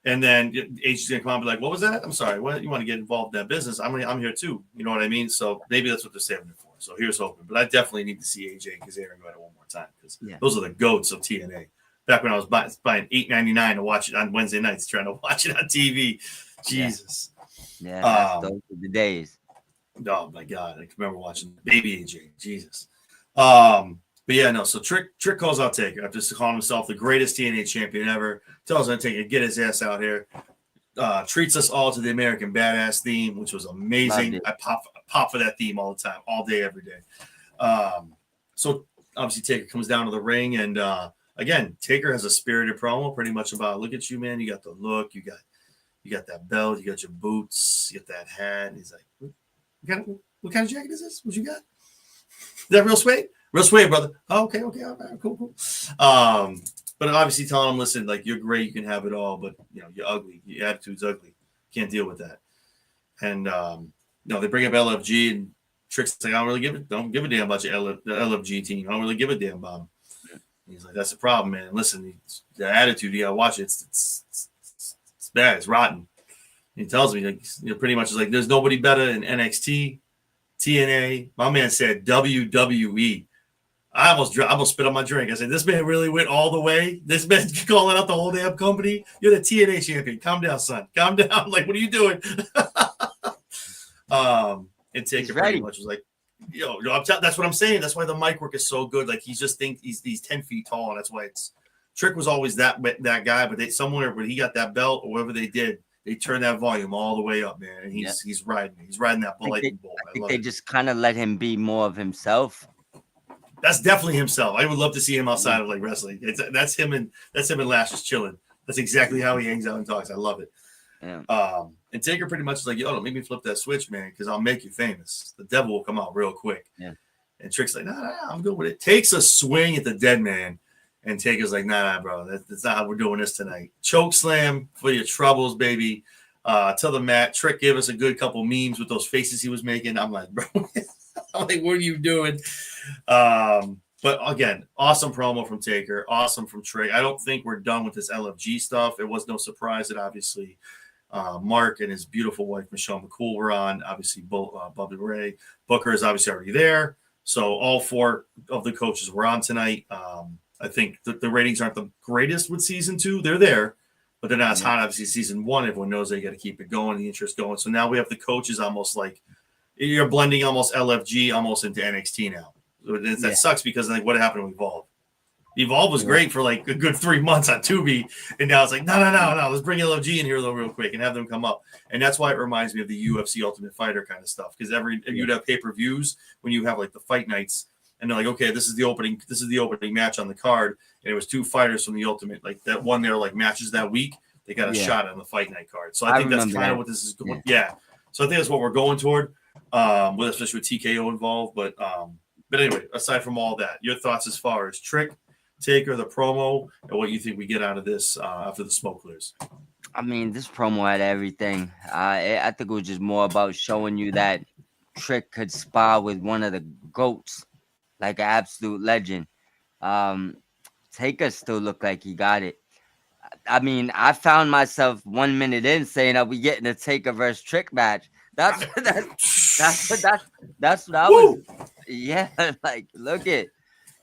And then H is going to come out and be like, what was that? I'm sorry. What? You want to get involved in that business? I'm here too. You know what I mean? So maybe that's what they're saving it for. So here's hoping. But I definitely need to see AJ and Kazarian go at it one more time because those are the GOATs of TNA. Back when I was buying $8.99 to watch it on Wednesday nights, trying to watch it on TV. Jesus. Yeah, those are the days. Oh, my God. I can remember watching Baby AJ. Jesus. But yeah, no. So Trick calls out Taker after calling himself the greatest TNA champion ever. Tells Undertaker to get his ass out here. Treats us all to the American Badass theme, which was amazing. I pop for that theme all the time, all day, every day. So obviously Taker comes down to the ring, and again, Taker has a spirited promo, pretty much about, look at you, man. You got the look. You got that belt. You got your boots. You got that hat. And he's like, what kind of jacket is this? What you got? Is that real suede? Real suede, brother. Oh, okay, all right, cool. But obviously telling him, listen, like, you're great, you can have it all, but you're ugly. Your attitude's ugly. Can't deal with that. And they bring up LFG, and Trick's like, I don't give a damn about your LFG team. I don't really give a damn about him. And he's like, that's the problem, man. Listen, the attitude, you gotta watch it. It's bad. It's rotten. And he tells me, like, pretty much is like, there's nobody better in NXT, TNA. My man said WWE. I almost spit on my drink. I said, this man really went all the way. This man's calling out the whole damn company. You're the TNA champion. Calm down, son. Calm down. Like, what are you doing? And Taker pretty much was like, that's what I'm saying. That's why the mic work is so good. Like, he's 10 feet tall, and that's why Trick was always that guy. But somewhere where he got that belt or whatever they did, they turn that volume all the way up, man. And he's riding that lightning bolt. I think they just kind of let him be more of himself. That's definitely himself. I would love to see him outside of like wrestling. That's him and Lash just chilling. That's exactly how he hangs out and talks. I love it. Yeah. And Taker pretty much is like, yo, don't make me flip that switch, man, because I'll make you famous. The devil will come out real quick. Yeah. And Trick's like, nah, I'm good with it. Takes a swing at the dead man. And Taker's like, nah, bro, that's not how we're doing this tonight. Choke slam for your troubles, baby. To the mat. Trick gave us a good couple memes with those faces he was making. I'm like, bro, I'm like, what are you doing? But again, awesome promo from Taker, awesome from Trick. I don't think we're done with this LFG stuff. It was no surprise that obviously Mark and his beautiful wife Michelle McCool were on. Obviously, Bubby Ray, Booker is obviously already there. So all 4 of the coaches were on tonight. I think the ratings aren't the greatest with season 2. They're there, but they're not as hot. Obviously, season 1, everyone knows they got to keep it going, the interest going. So now we have the coaches almost like you're blending almost LFG almost into NXT now. So that sucks because like what happened with Evolve. Evolve was great for like a good 3 months on Tubi, and now it's like no. Let's bring LFG in here though real quick and have them come up, and that's why it reminds me of the UFC Ultimate Fighter kind of stuff. Because you'd have pay-per-views when you have like the fight nights, and they're like, okay, this is the opening match on the card, and it was 2 fighters from the Ultimate, like that one there like matches that week. They got a shot on the fight night card, so I think that's kind of what this is going. Yeah, so I think that's what we're going toward, especially with TKO involved, but anyway, aside from all that, your thoughts as far as Trick, Taker, the promo, and what you think we get out of this after the smoke clears? I mean, this promo had everything. I think it was just more about showing you that Trick could spar with one of the GOATs, like an absolute legend. Taker still looked like he got it. I mean, I found myself 1 minute in saying, "Are we getting a Taker versus Trick match?" That's what I was. Yeah, like look at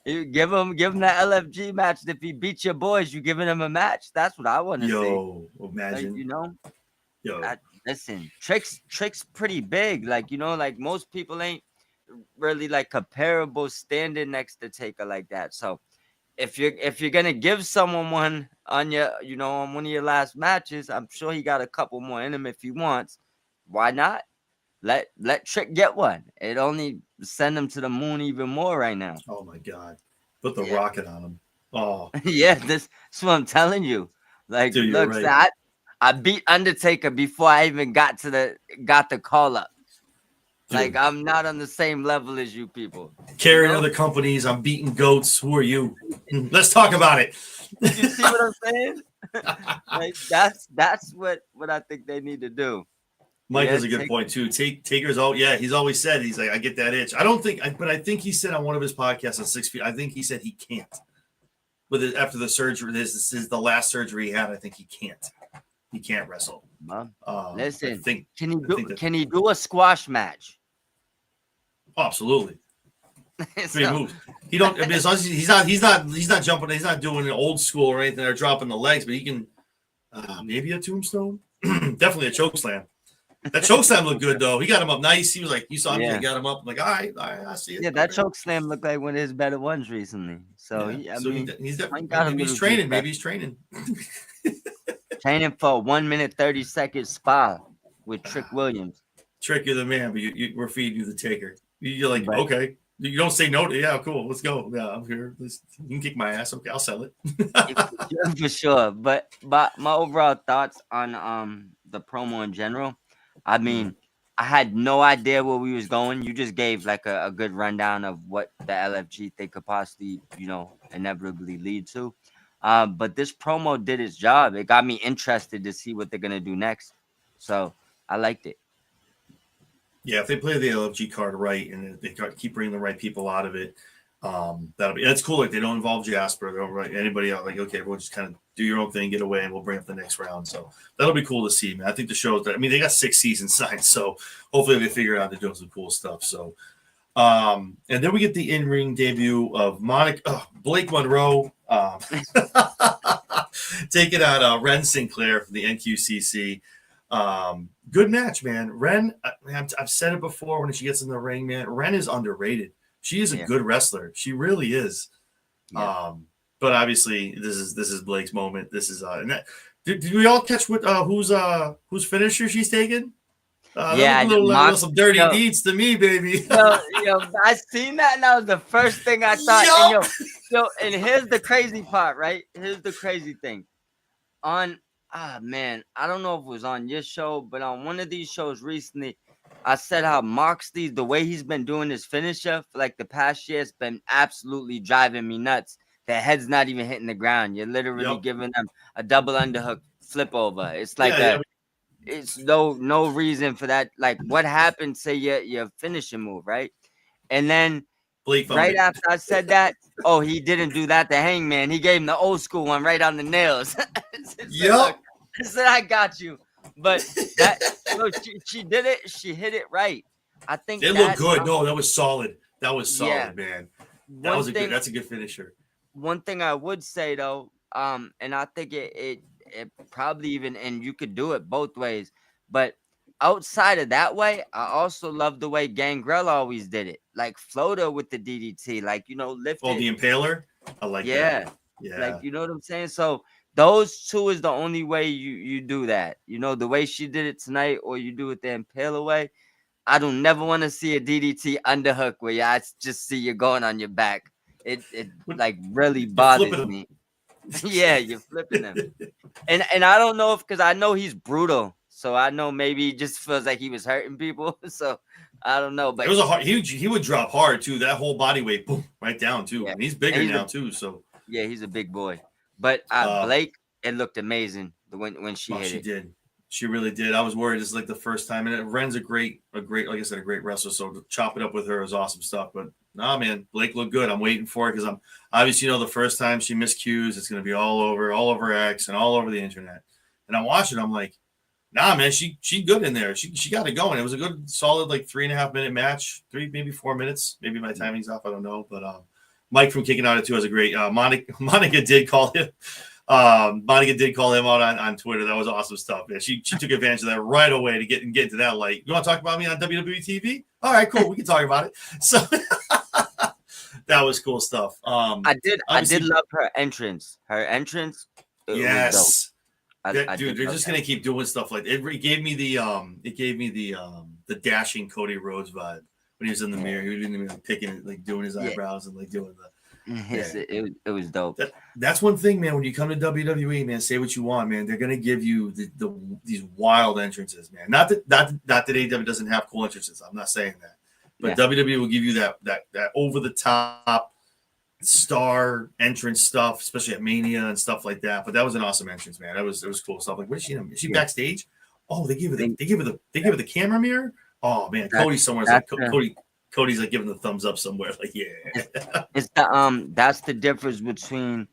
you give him that LFG match. If he beats your boys, you giving him a match. That's what I want to see. Yo, imagine. Like, listen, Trick's pretty big. Like like most people ain't really like comparable standing next to Taker like that. So if you're gonna give someone one on your on one of your last matches, I'm sure he got a couple more in him if he wants. Why not? Let Trick get one. It only send him to the moon even more right now. Oh my God, put the rocket on him. Oh yeah, that's what I'm telling you. Like, dude, look, right. I beat Undertaker before I even got the call up. Dude. Like, I'm not on the same level as you people. Carrying other companies, I'm beating goats. Who are you? Let's talk about it. You see what I'm saying? Like, that's what I think they need to do. Mike has a good point too. Taker's he's always said he's like, I get that itch. I don't think, but I think he said on one of his podcasts on 6 feet, I think he said he can't. But after the surgery, this is the last surgery he had. I think he can't. He can't wrestle. Listen, can he do a squash match? Oh, absolutely. 3 moves. He don't. I mean, as long as he's not jumping. He's not doing an old school or anything or dropping the legs. But he can maybe a tombstone. Definitely a choke slam. That choke slam looked good though. He got him up nice. He was like, you saw him, he got him up. I'm like, all right, I see it. Yeah, that choke slam looked like one of his better ones recently. So he's definitely maybe he's training. Maybe he's training. Training for a 1 minute 30-second spot with Trick Williams. Trick, you're the man, but we're feeding you the Taker. You're like, okay. You don't say no to, yeah, cool, let's go. Yeah, I'm here. You can kick my ass. Okay, I'll sell it. For sure. But my overall thoughts on the promo in general, I mean, I had no idea where we was going. You just gave like a good rundown of what the LFG thing could possibly, inevitably lead to. But this promo did its job. It got me interested to see what they're gonna do next. So I liked it. Yeah, if they play the LFG card right and they keep bringing the right people out of it, that's cool. Like they don't involve Jasper, they don't write anybody out. Like, okay, we'll just kind of do your own thing, get away, and we'll bring up the next round. So that'll be cool to see, man. I think the show that they got 6 seasons signed, so hopefully they figure out they're doing some cool stuff. So and then we get the in-ring debut of Blake Monroe taking out Ren Sinclair from the NQCC. Good match, man. Ren, I've said it before when she gets in the ring, man. Ren is underrated. She is a good wrestler. She really is. Yeah. But obviously, this is Blake's moment. This is Did we all catch what whose finisher she's taking? That Yeah, looked a little some dirty deeds to me, baby. I seen that, and that was the first thing I thought. Yup. And here's the crazy part, right? Here's the crazy thing. Man, I don't know if it was on your show, but on one of these shows recently, I said how Moxley, the way he's been doing his finisher for like the past year, has been absolutely driving me nuts. Their head's not even hitting the ground. You're literally giving them a double underhook flip over. It's like it's no reason for that. Like, what happened to your finishing move, right? And then right after I said that, oh, he didn't do that to Hangman. He gave him the old school one right on the nails. Yep. I said, I got you. But she did it. She hit it right. I think it looked good. No, that was solid. That was solid, man. That's a good finisher. One thing I would say though, and I think it probably even, and you could do it both ways, but outside of that way, I also love the way Gangrel always did it, like floater with the DDT, like lift. Oh, the Impaler. I like that. Yeah. Like, you know what I'm saying? So those two is the only way you do that. The way she did it tonight, or you do it the Impaler way. I don't never want to see a DDT underhook where I just see you going on your back. It like really bothers me. Yeah, you're flipping him. And I don't know because I know he's brutal. So I know maybe he just feels like he was hurting people. So I don't know. But it was he would drop hard too. That whole body weight, boom, right down too. Yeah. And he's bigger now too. So yeah, he's a big boy. But Blake, it looked amazing when she hit it. She did. She really did. I was worried. It's like the first time, and Ren's a great, like I said, a great wrestler. So to chop it up with her is awesome stuff. But nah, man, Blake looked good. I'm waiting for it because I'm obviously the first time she miscues, it's gonna be all over X and all over the internet. And I'm watching. I'm like, nah, man, she good in there. She got it going. It was a good, solid, like 3.5 minute match. 3, maybe 4 minutes. Maybe my timing's off. I don't know. But Mike from Kicking Out It Too has a great. Monica did call him. Monica did call him out on Twitter. That was awesome stuff, man. She took advantage of that right away to get into that light. You want to talk about me on WWE TV? All right, cool. We can talk about it. So that was cool stuff. I did love her entrance. When yes. Dude, they're just gonna keep doing stuff like it. It gave me the dashing Cody Rhodes vibe when he was in the mirror. He was in the mirror, like, picking it, like doing his eyebrows and like doing the. It was dope. That's one thing, man. When you come to WWE, man, say what you want, man. They're gonna give you these wild entrances, man. Not that AEW doesn't have cool entrances. I'm not saying that, but WWE will give you that over the top star entrance stuff, especially at Mania and stuff like that. But that was an awesome entrance, man. It was cool stuff. Like, what is she? Is she backstage? Oh, they give her the camera mirror. Oh man, Cody's somewhere. Cody's like giving the thumbs up somewhere. Like, yeah. It's the that's the difference between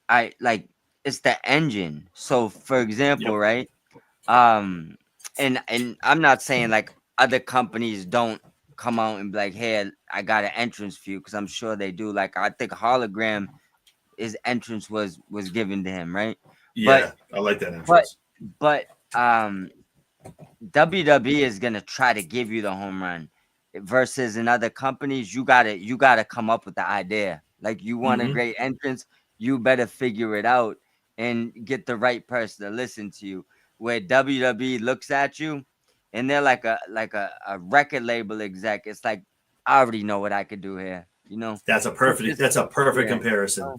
it's the engine. So for example, right? And I'm not saying like other companies don't come out and be like, hey, I got an entrance for you, because I'm sure they do. Like, I think Hologram, his entrance was given to him, right? Yeah, I like that entrance. But WWE is gonna try to give you the home run. Versus in other companies, you gotta come up with the idea. Like, you want a great entrance, you better figure it out and get the right person to listen to you. Where WWE looks at you and they're like a record label exec. It's like, I already know what I could do here. That's a perfect comparison.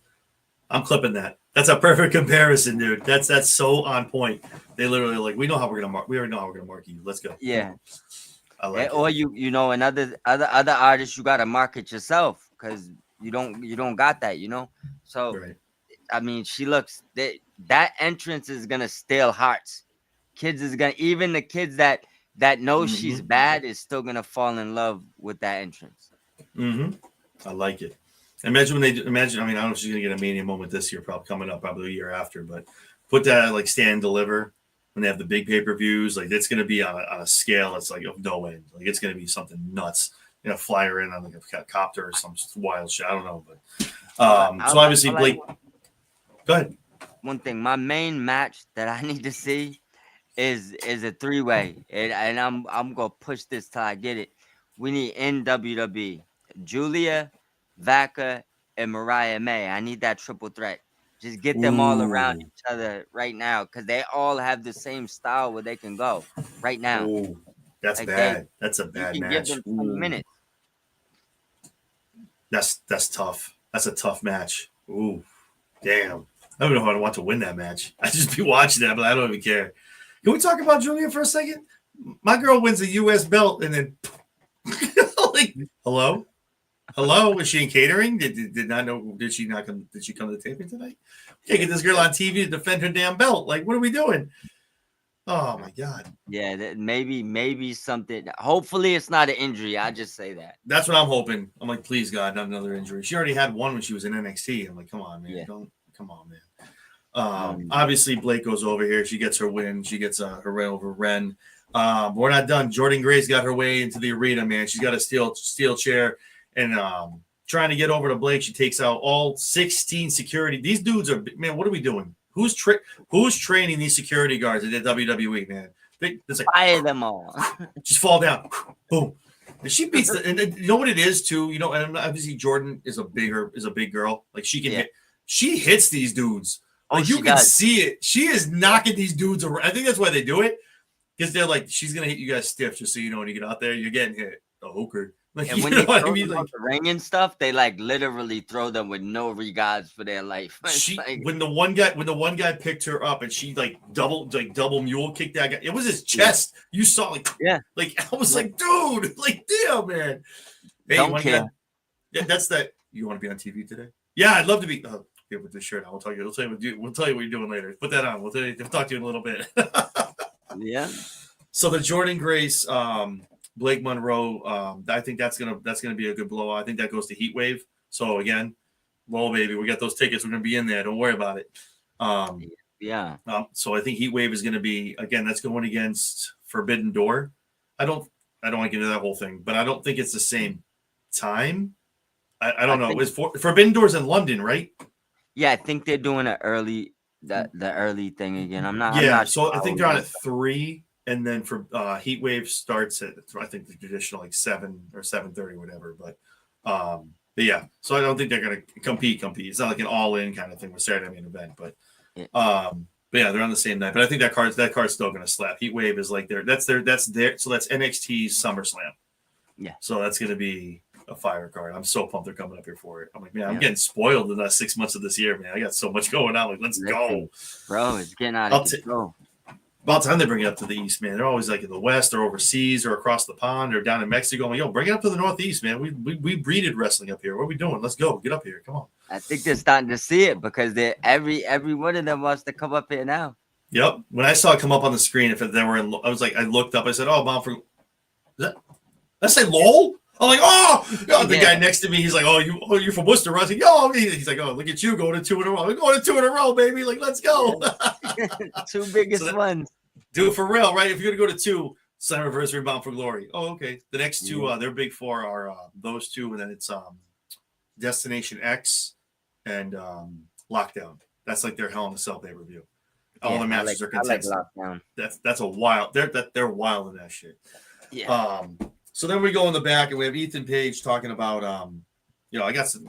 I'm clipping that. That's a perfect comparison, dude. That's so on point. They literally like, we know how we're gonna mark. We already know how we're gonna mark you. Let's go. Yeah. I like or and other artists, you gotta market yourself, because you don't got that, So right. I mean, she looks that entrance is gonna steal hearts. Kids is gonna, even the kids that know she's bad is still gonna fall in love with that entrance. I like it. Imagine when I mean, I don't know if she's gonna get a Mania moment this year, probably coming up, probably the year after, but put that like Stand and Deliver when they have the big pay-per-views. Like, it's gonna be on a scale that's like of no end. Like, it's gonna be something nuts. Fly her in on like a copter or some wild shit. I don't know, but so obviously Blake. Go ahead. One thing, my main match that I need to see is a 3-way, and I'm gonna push this till I get it. We need in WWE Julia, Vaca, and Mariah May. I need that triple threat. Just get them all around each other right now, because they all have the same style where they can go right now. Ooh, that's Like bad. That's a you bad can give match. them 20 minutes. That's tough. That's a tough match. Ooh, damn. I don't know how I want to win that match. I just be watching that, but I don't even care. Can we talk about Julia for a second? My girl wins a U.S. belt, and then like, hello, is she in catering? Did not know? Did she not come? Did she come to the taping tonight? We can't get this girl on TV to defend her damn belt. Like, what are we doing? Oh my god. Yeah, maybe something. Hopefully, it's not an injury. I just say that. That's what I'm hoping. I'm like, please God, not another injury. She already had one when she was in NXT. I'm like, come on, man, Yeah. come on, man. Obviously, Blake goes over here. She gets her win. She gets her win over Ren. But we're not done. Jordan Gray's got her way into the arena, man. She's got a steel chair and trying to get over to Blake. She takes out all 16 security. These dudes are, man, what are we doing? Who's training these security guards at the WWE, man? It's like, fire them all. Just fall down. Boom. And she beats and you know what it is too? You know, and obviously Jordan is a big girl. Like she can hit. She hits these dudes. Like you can see it. She is knocking these dudes around. I think that's why they do it. Because they're like, she's gonna hit you guys stiff, just so you know when you get out there, you're getting hit. Oh, okay. Like, and when they throw them like the ring and stuff, they like literally throw them with no regards for their life. When the one guy picked her up and she like double mule kicked that guy, it was his chest. You saw like I was like, dude, like damn man. Hey, don't care. That's that. You want to be on TV today? Yeah, I'd love to be. With this shirt on, we'll tell you what you're doing later. Put that on. We'll talk to you in a little bit. Yeah. So the Jordan Grace, Blake Monroe, I think that's gonna be a good blowout. I think that goes to Heat Wave. So again, well, baby, we got those tickets. We're gonna be in there. Don't worry about it. So I think Heat Wave is gonna be again. That's going against Forbidden Door. I don't want to get into that whole thing, but I don't think it's the same time. I don't know. Forbidden Door's in London, right? Yeah, I think they're doing the early thing again. I'm not. So I think they're on at 3, and then for Heat Wave starts at I think the traditional like 7 or 7:30, whatever. But yeah, so I don't think they're gonna compete. It's not like an all-in kind of thing with Saturday main event, but yeah, they're on the same night. But I think that card's still gonna slap. Heat Wave is like that's their so that's NXT's SummerSlam. Yeah. So that's gonna be a fire card. I'm so pumped they're coming up here for it. I'm like, man, I'm getting spoiled in the last 6 months of this year, man. I got so much going on. Like, let's go. Bro, it's getting out of control. About time they bring it up to the East, man. They're always like in the West or overseas or across the pond or down in Mexico. I'm like, yo, bring it up to the Northeast, man. We breeded wrestling up here. What are we doing? Let's go. Get up here. Come on. I think they're starting to see it because every one of them wants to come up here now. Yep. When I saw it come up on the screen, if they were in, I was like, I looked up. I said, oh, Mom, did I say LOL? I'm like, the guy next to me, he's like, you're from Worcester, right? I was like, yo, he's like, oh, look at you going to 2 in a row. I'm going to 2 in a row, baby. Like, let's go. 2 biggest ones. Do it for real, right? If you're going to go to 2, Slammiversary, Bound for Glory. Oh, okay. The next 2, their big 4 are those 2, and then it's Destination X and Lockdown. That's like their Hell in a Cell pay-per-view. All the matches are contested. That's a wild. They're wild in that shit. Yeah. So then we go in the back and we have Ethan Page talking about, I got some,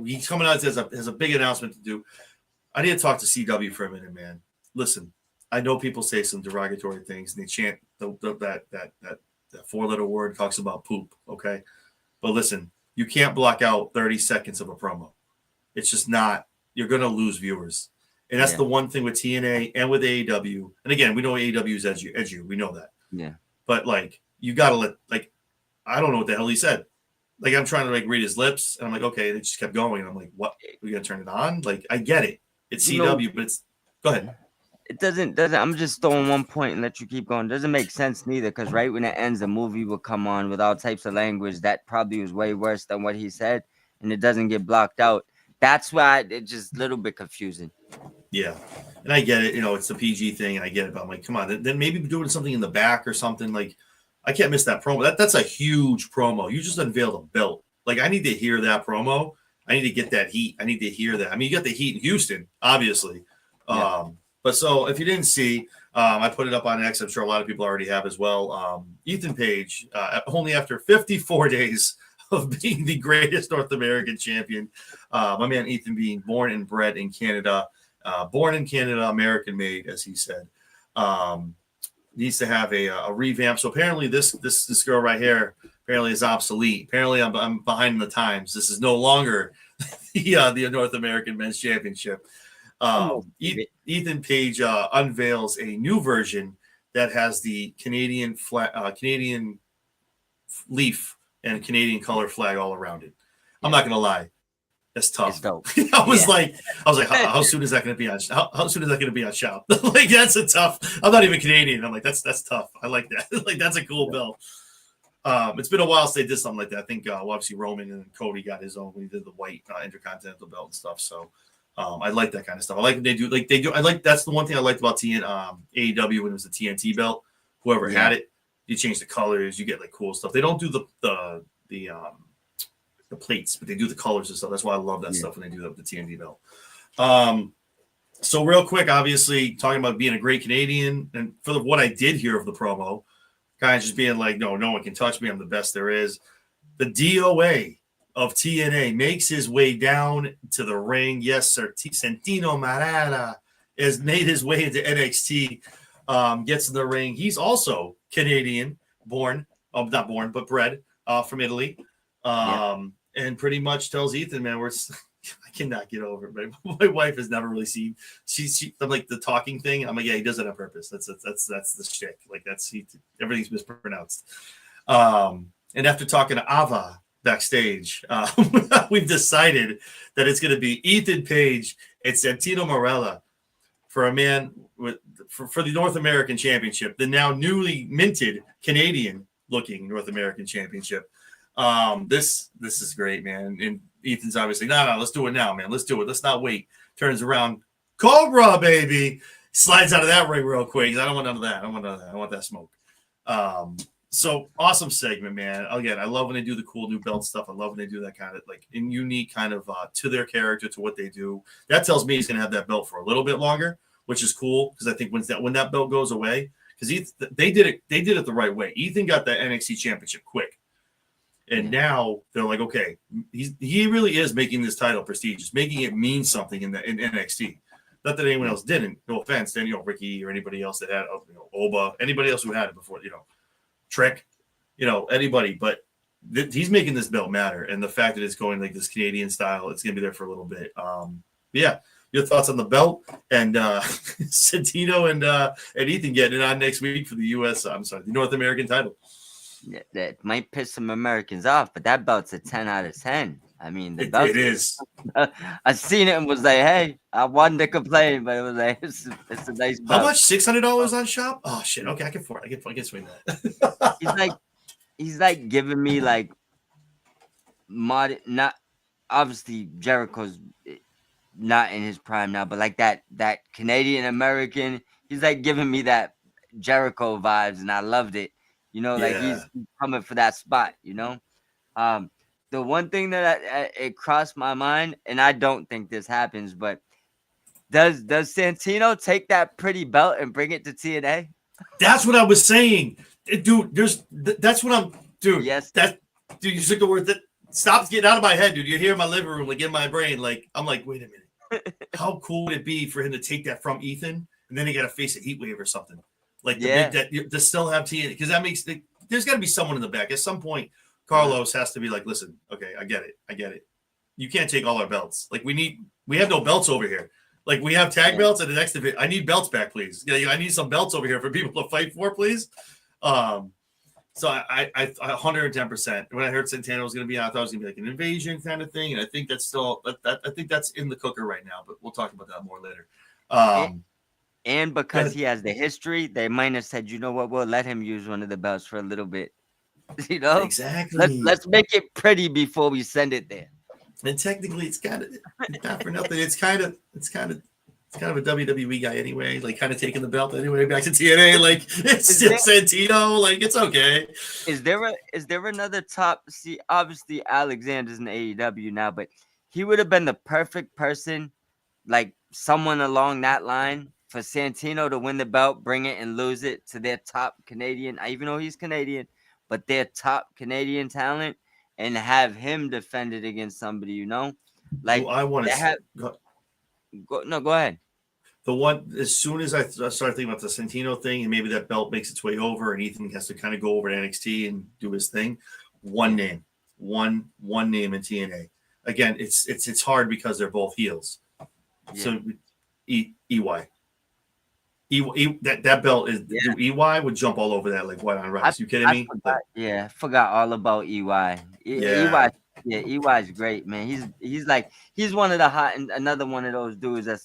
he's coming out and has a big announcement to do. I need to talk to CW for a minute, man. Listen, I know people say some derogatory things and they chant that 4-letter word talks about poop, okay? But listen, you can't block out 30 seconds of a promo. It's just not. You're going to lose viewers. And that's the one thing with TNA and with AEW. And again, we know AEW is edgy. We know that. Yeah. But like, you gotta I don't know what the hell he said. Like I'm trying to read his lips, and I'm like, okay, they just kept going. And I'm like, what? We gotta turn it on? Like, I get it. It's CW, but it's go ahead. It doesn't. I'm just throwing one point and let you keep going. It doesn't make sense neither, because right when it ends, the movie will come on with all types of language that probably was way worse than what he said, and it doesn't get blocked out. That's why it's just a little bit confusing. Yeah, and I get it. It's the PG thing, and I get it. But I'm like, come on, then maybe doing something in the back or something like. I can't miss that promo. That's a huge promo. You just unveiled a belt. Like, I need to hear that promo. I need to get that heat. I need to hear that. I mean, you got the heat in Houston, obviously. Yeah. But so if you didn't see, I put it up on X. I'm sure a lot of people already have as well. Ethan Page, only after 54 days of being the greatest North American champion. My man Ethan being born and bred in Canada, American made, as he said. Needs to have a revamp. So apparently this girl right here apparently is obsolete. Apparently I'm behind the times. This is no longer the North American Men's Championship. Ethan Page unveils a new version that has the Canadian leaf and Canadian color flag all around it. I'm not gonna lie, that's tough. I was like, how soon is that gonna be on? How soon is that gonna be on Shop? Like that's a tough. I'm not even Canadian. I'm like that's tough. I like that. Like that's a cool belt. It's been a while since they did something like that. I think obviously Roman and Cody got his own when he did the white Intercontinental belt and stuff. So I like that kind of stuff. I like what they do. I like that's the one thing I liked about AEW when it was the TNT belt. Whoever had it, you change the colors, you get like cool stuff. They don't do the plates, but they do the colors and stuff. That's why I love that stuff when they do the TNT belt. So real quick, obviously talking about being a great Canadian, and for what I did hear of the promo, guys just being like, no one can touch me. I'm the best there is. The DOA of TNA makes his way down to the ring. Yes, sir. Santino Marella has made his way into NXT. Gets in the ring. He's also Canadian, bred from Italy. And pretty much tells Ethan, man, I cannot get over it. My wife has never really seen. I'm like the talking thing. I'm like, yeah, he does it on purpose. That's the shtick. Like everything's mispronounced. And after talking to Ava backstage, we've decided that it's going to be Ethan Page and Santino Marella for a man for the North American Championship, the now newly minted Canadian-looking North American Championship. This is great, man. And Ethan's obviously, no, let's do it now, man. Let's do it. Let's not wait. Turns around, Cobra, baby. Slides out of that ring real quick. I don't want none of that. I want that smoke. So awesome segment, man. Again, I love when they do the cool new belt stuff. I love when they do that kind of like in unique kind of to their character, to what they do. That tells me he's gonna have that belt for a little bit longer, which is cool because I think when that belt goes away, because they did it the right way. Ethan got the NXT Championship quick. And now they're like, okay, he really is making this title prestigious, making it mean something in NXT. Not that anyone else didn't. No offense to Ricky or anybody else that had Oba, anybody else who had it before, Trick, anybody. But he's making this belt matter, and the fact that it's going like this Canadian style, it's gonna be there for a little bit. Yeah, your thoughts on the belt and Santino and Ethan getting it on next week for the the North American title. That might piss some Americans off, but that belt's a 10 out of 10. I mean, the belt, it is. I seen it and was like, hey, I wanted to complain, but it was like, it's a nice belt. How much? $600 on Shop? Oh shit! Okay, I can afford it. I can swing that. he's like giving me like not obviously Jericho's not in his prime now, but like that Canadian American, he's like giving me that Jericho vibes, and I loved it. Like he's coming for that spot, The one thing that it crossed my mind, and I don't think this happens, but does Santino take that pretty belt and bring it to TNA? That's what I was saying. Dude, that's what I'm dude. Yes. Dude, you took the word that stops getting out of my head, dude. You're here in my living room, like in my brain. Like, I'm like, wait a minute. How cool would it be for him to take that from Ethan and then he got to face a heat wave or something? Like to still have TNA, because that makes there's got to be someone in the back at some point. Carlos has to be like, listen, okay, I get it. You can't take all our belts. Like we have no belts over here. Like we have tag belts and the next event. I need belts back, please. I need some belts over here for people to fight for, please. So I 110%. When I heard Santana was going to be on, I thought it was going to be like an invasion kind of thing, and I think that's still I think that's in the cooker right now. But we'll talk about that more later. And because he has the history, they might have said, you know what, we'll let him use one of the belts for a little bit. Exactly. Let's make it pretty before we send it there. And technically, it's kind of not for nothing. It's kind of a WWE guy anyway. Like kind of taking the belt anyway back to TNA. Like it's still Santino. Like it's okay. Is there another top? See, obviously Alexander's in AEW now, but he would have been the perfect person, like someone along that line, for Santino to win the belt, bring it and lose it to their top Canadian, even though he's Canadian, but their top Canadian talent, and have him defend it against somebody, you know? Like I want they to have go ahead. the one as soon as I started thinking about the Santino thing, and maybe that belt makes its way over, and Ethan has to kind of go over to NXT and do his thing. One name in TNA. Again, it's hard because they're both heels. Yeah. So EY. That belt is EY would jump all over that like white on rice. You kidding me? I forgot all about EY. Yeah. EY's great, man. He's one of the hot and another one of those dudes that's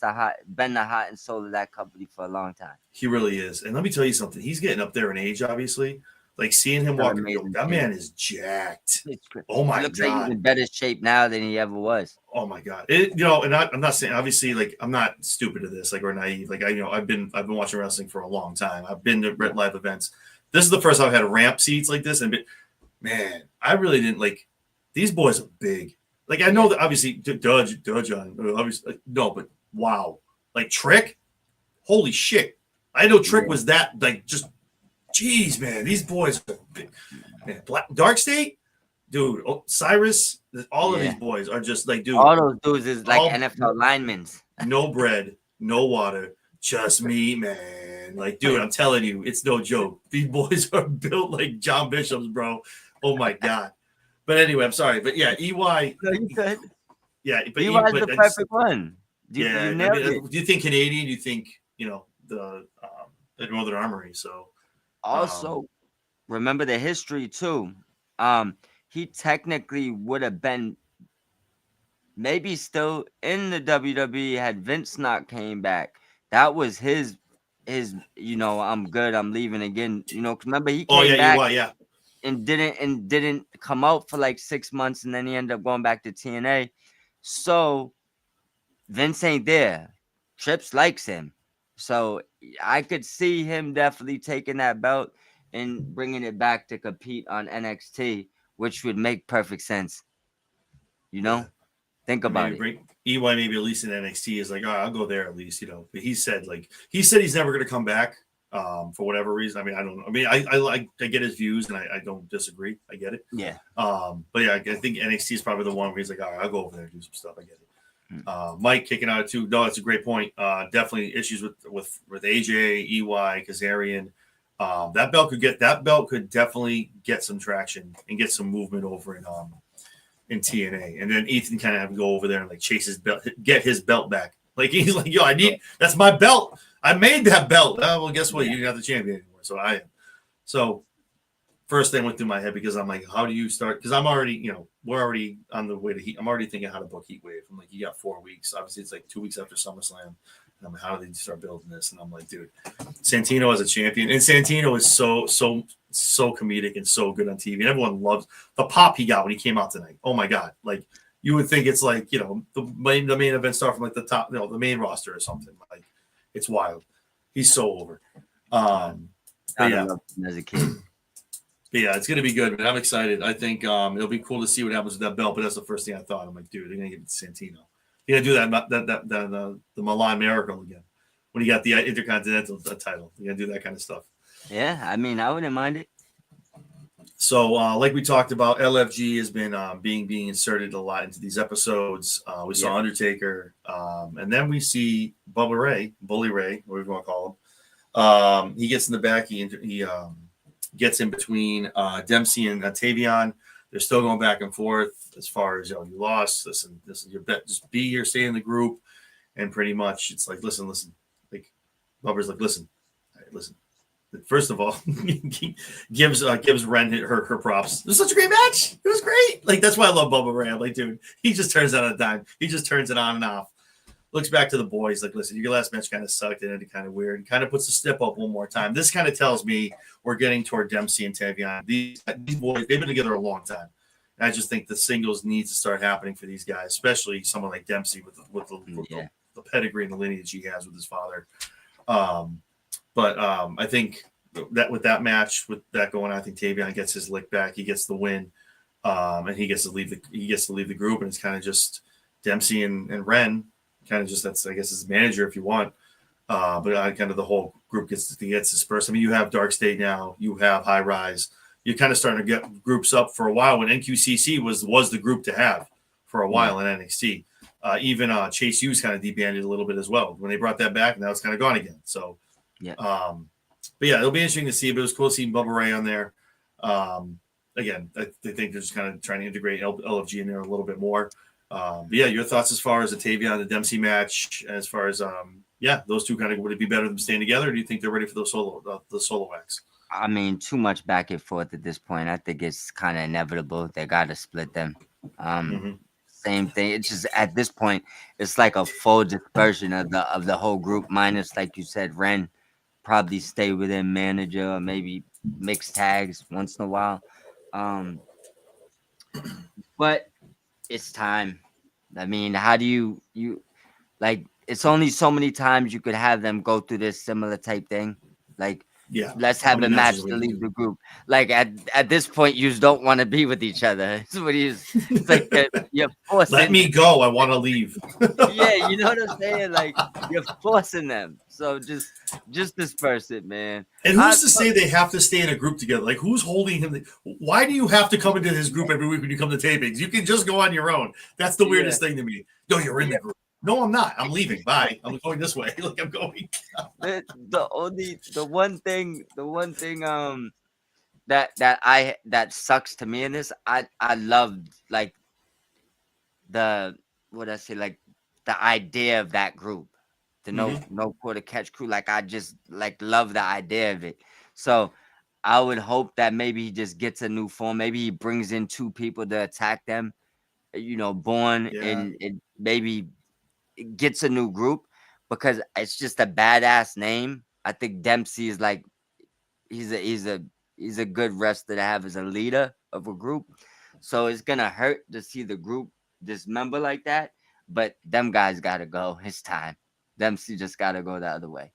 been the hot and soul of that company for a long time. He really is. And let me tell you something. He's getting up there in age, obviously. Like seeing him walk, that man is jacked. Oh my looks God. like he's in better shape now than he ever was. Oh my God. And I'm not saying, obviously, like I'm not stupid to this, like, or naive. Like I've been watching wrestling for a long time. I've been to live events. This is the first time I've had ramp seats like this, and man, I really didn't like. These boys are big. Like I know that obviously, Dudge on obviously no, but wow, like Trick, holy shit! I know Trick was that like just, geez, man, these boys are big. Man, Dark State, dude, Cyrus, all of these boys are just like, dude, all those dudes is like NFL linemen. No bread, no water, just me, man. Like, dude, I'm telling you, it's no joke. These boys are built like John Bishop's, bro. Oh my God. But anyway, I'm sorry. But yeah, EY. No, you good. Yeah, but EY's the perfect one. Do you think Canadian? Do you think, the Northern Armory? So also remember the history too. He technically would have been maybe still in the WWE had Vince not came back. That was his I'm good, I'm leaving again. Remember he came back EY, and didn't come out for like 6 months, and then he ended up going back to TNA. So Vince ain't there. Trips likes him. So I could see him definitely taking that belt and bringing it back to compete on NXT, which would make perfect sense. Think about it. EY maybe at least in NXT is like, I'll go there at least, But he said he's never going to come back for whatever reason. I mean, I don't know. I mean, I get his views and I don't disagree. I get it. Yeah. But yeah, I think NXT is probably the one where he's like, all right, I'll go over there and do some stuff. I get it. Mike kicking out too. No, that's a great point. Definitely issues with AJ, EY, Kazarian. That belt could definitely get some traction and get some movement over in TNA, and then Ethan kind of have to go over there and like chase his belt, get his belt back. Like he's like, that's my belt. I made that belt. Well, guess what? You're not the champion anymore. So I am. So first thing went through my head because I'm like, how do you start? Because I'm already, we're already on the way to Heat. I'm already thinking how to book Heat Wave. I'm like, you got 4 weeks. Obviously, it's like 2 weeks after SummerSlam. And I'm like, how do they start building this? And I'm like, dude, Santino as a champion. And Santino is so comedic and so good on TV. And everyone loves the pop he got when he came out tonight. Oh my God. Like you would think it's like, the main event star from like the top, the main roster or something. Like it's wild. He's so over. But yeah. As a kid. But yeah, it's gonna be good, but I'm excited. I think it'll be cool to see what happens with that belt. But that's the first thing I thought. I'm like, dude, they're gonna give it to Santino. You're gonna do the Milan Miracle again when you got the Intercontinental title. You're gonna do that kind of stuff. Yeah, I mean, I wouldn't mind it. So, like we talked about, LFG has been being inserted a lot into these episodes. We saw Undertaker, and then we see Bully Ray, whatever you want to call him. He gets in the back. He gets in between Dempsey and Tavion. They're still going back and forth as far as, you lost. Listen, this is your bet. Just be here, stay in the group. And pretty much it's like, listen. Like, Bubba's like, listen. First of all, gives Ren her props. It was such a great match. It was great. Like, that's why I love Bubba Ray. I'm like, dude, he just turns it on a dime. He just turns it on and off. Looks back to the boys like, listen, your last match kind of sucked and ended kind of weird. Kind of puts the step up one more time. This kind of tells me we're getting toward Dempsey and Tavion. These boys, they've been together a long time. And I just think the singles needs to start happening for these guys, especially someone like Dempsey with the pedigree and the lineage he has with his father. But I think that with that match, with that going on, I think Tavion gets his lick back. He gets the win, and he gets to leave the group. And it's kind of just Dempsey and Ren. Kind of just that's, I guess, his manager if you want. But kind of the whole group gets dispersed. I mean, you have Dark State now. You have High Rise. you're kind of starting to get groups up for a while when NQCC was the group to have for a while in NXT. Even Chase Hughes kind of disbanded a little bit as well when they brought that back. Now it's kind of gone again. So, but yeah, it'll be interesting to see. But it was cool to see Bubba Ray on there. Again, I think they're just kind of trying to integrate LFG in there a little bit more. But yeah, your thoughts as far as the Tavion and the Dempsey match, as far as those two kind of, would it be better than staying together? Or do you think they're ready for the solo acts? I mean, too much back and forth at this point. I think it's kind of inevitable. They got to split them. Same thing. It's just at this point, it's like a full dispersion of the whole group, minus, like you said, Ren probably stay within manager or maybe mix tags once in a while. But it's time. I mean, how do you like? It's only so many times you could have them go through this similar type thing. Like, let's have a match to leave the group. Like at this point, you don't want to be with each other. It's like you're forcing. Let me go. I want to leave. Yeah, you know what I'm saying? Like, you're forcing them. So just disperse it, man. And who's to say they have to stay in a group together? Like, who's holding him? Why do you have to come into his group every week when you come to tapings? You can just go on your own. That's the weirdest thing to me. No, you're in the group. No, I'm not. I'm leaving. Bye. I'm going this way. Like, I'm going. The one thing that sucks to me in this, I loved, like, the idea of that group, the no quarter catch crew. Like, I just love the idea of it. So I would hope that maybe he just gets a new form. Maybe he brings in two people to attack them, Born, and maybe gets a new group, because it's just a badass name. I think Dempsey is like, he's a good wrestler to have as a leader of a group. So it's gonna hurt to see the group dismember like that. But them guys gotta go. It's time. Dempsey just gotta go the other way.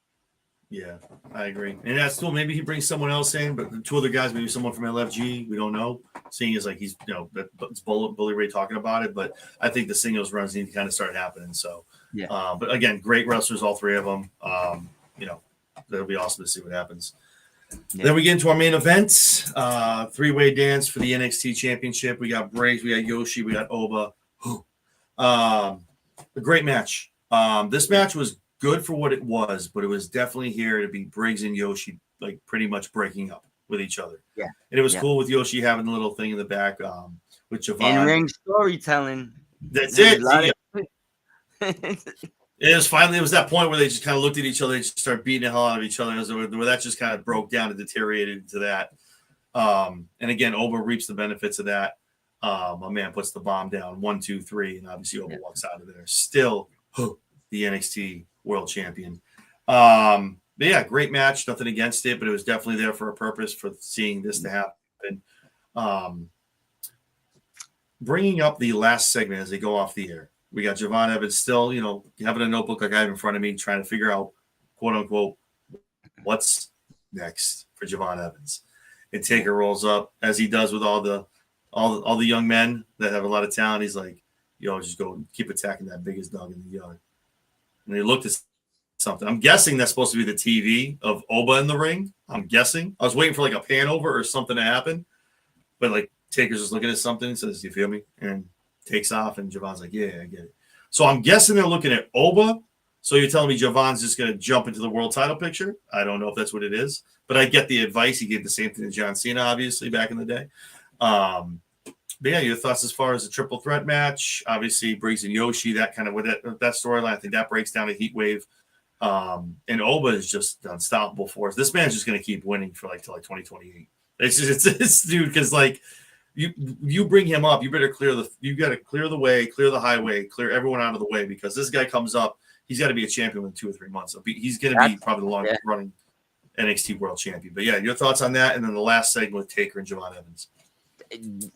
Yeah, I agree. And that's cool. Maybe he brings someone else in, but the two other guys, maybe someone from LFG, we don't know. Seeing as like he's, it's Bully Ray talking about it, but I think the singles runs need to kind of start happening. So, but again, great wrestlers, all three of them. That'll be awesome to see what happens. Yeah. Then we get into our main event, three-way dance for the NXT Championship. We got Briggs, we got Yoshi, we got Oba. A great match. This match was good for what it was, but it was definitely here to be Briggs and Yoshi, like, pretty much breaking up with each other. Yeah. And it was cool with Yoshi having the little thing in the back with Javon. In-ring storytelling. That's it. It was that point where they just kind of looked at each other and just started beating the hell out of each other, where that just kind of broke down and deteriorated into that. And again, Oba reaps the benefits of that. My man puts the bomb down, 1, 2, 3, and obviously Oba walks out of there. Still the NXT World Champion. But yeah, great match. Nothing against it, but it was definitely there for a purpose, for seeing this to happen. Bringing up the last segment as they go off the air. We got Javon Evans still, having a notebook like I have in front of me, trying to figure out, quote unquote, what's next for Javon Evans. And Taker rolls up, as he does with all the young men that have a lot of talent. He's like, just go and keep attacking that biggest dog in the yard. And they looked at something. I'm guessing that's supposed to be the TV of Oba in the ring. I'm guessing. I was waiting for like a pan over or something to happen. But like Taker's just looking at something and says, "You feel me?" And takes off. And Javon's like, "Yeah, I get it." So I'm guessing they're looking at Oba. So you're telling me Javon's just going to jump into the world title picture? I don't know if that's what it is. But I get the advice. He gave the same thing to John Cena, obviously, back in the day. But yeah, your thoughts as far as the triple threat match? Obviously, Briggs and Yoshi, that kind of with that storyline. I think that breaks down a heat wave. And Oba is just an unstoppable force. This man's just going to keep winning for till 2028. It's dude, because like you bring him up, you better clear the way, clear the highway, clear everyone out of the way, because this guy comes up, he's got to be a champion within 2 or 3 months. He's going to be probably the longest running NXT World Champion. But yeah, your thoughts on that, and then the last segment with Taker and Javon Evans.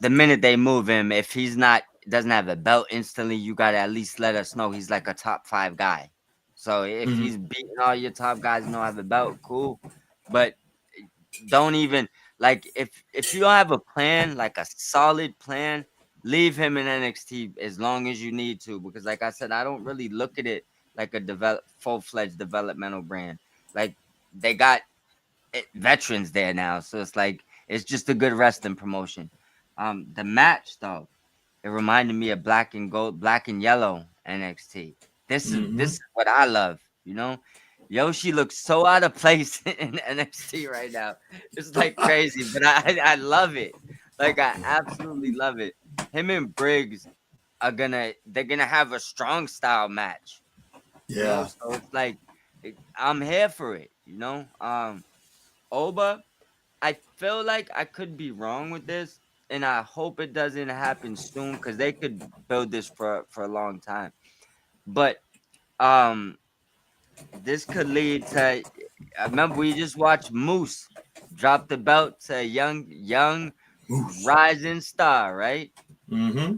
The minute they move him, if he's doesn't have a belt instantly, you gotta at least let us know he's like a top 5 guy. So if he's beating all your top guys and don't have a belt, cool. But don't even if you don't have a plan, like a solid plan, leave him in NXT as long as you need to. Because like I said, I don't really look at it like a full-fledged developmental brand. Like, they got veterans there now, so it's like It's just a good wrestling promotion. The match though, it reminded me of Black and Yellow NXT. This is what I love. Yoshi looks so out of place in NXT right now. It's like crazy, but I love it. Like I absolutely love it. Him and Briggs they're gonna have a strong style match. Yeah. So it's like I'm here for it. Oba, I feel like I could be wrong with this, and I hope it doesn't happen soon because they could build this for a long time. But this could lead to. I remember we just watched Moose drop the belt to a young Moose. rising star, right? Mm-hmm.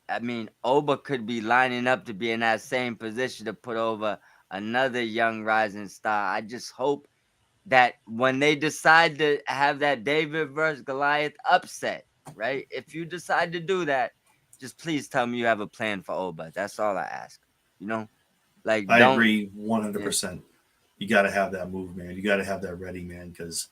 I mean, Oba could be lining up to be in that same position to put over another young rising star. I just hope that when they decide to have that David versus Goliath upset, right? If you decide to do that, just please tell me you have a plan for Oba. That's all I ask. Like I agree 100%. You got to have that move, man. You got to have that ready, man, because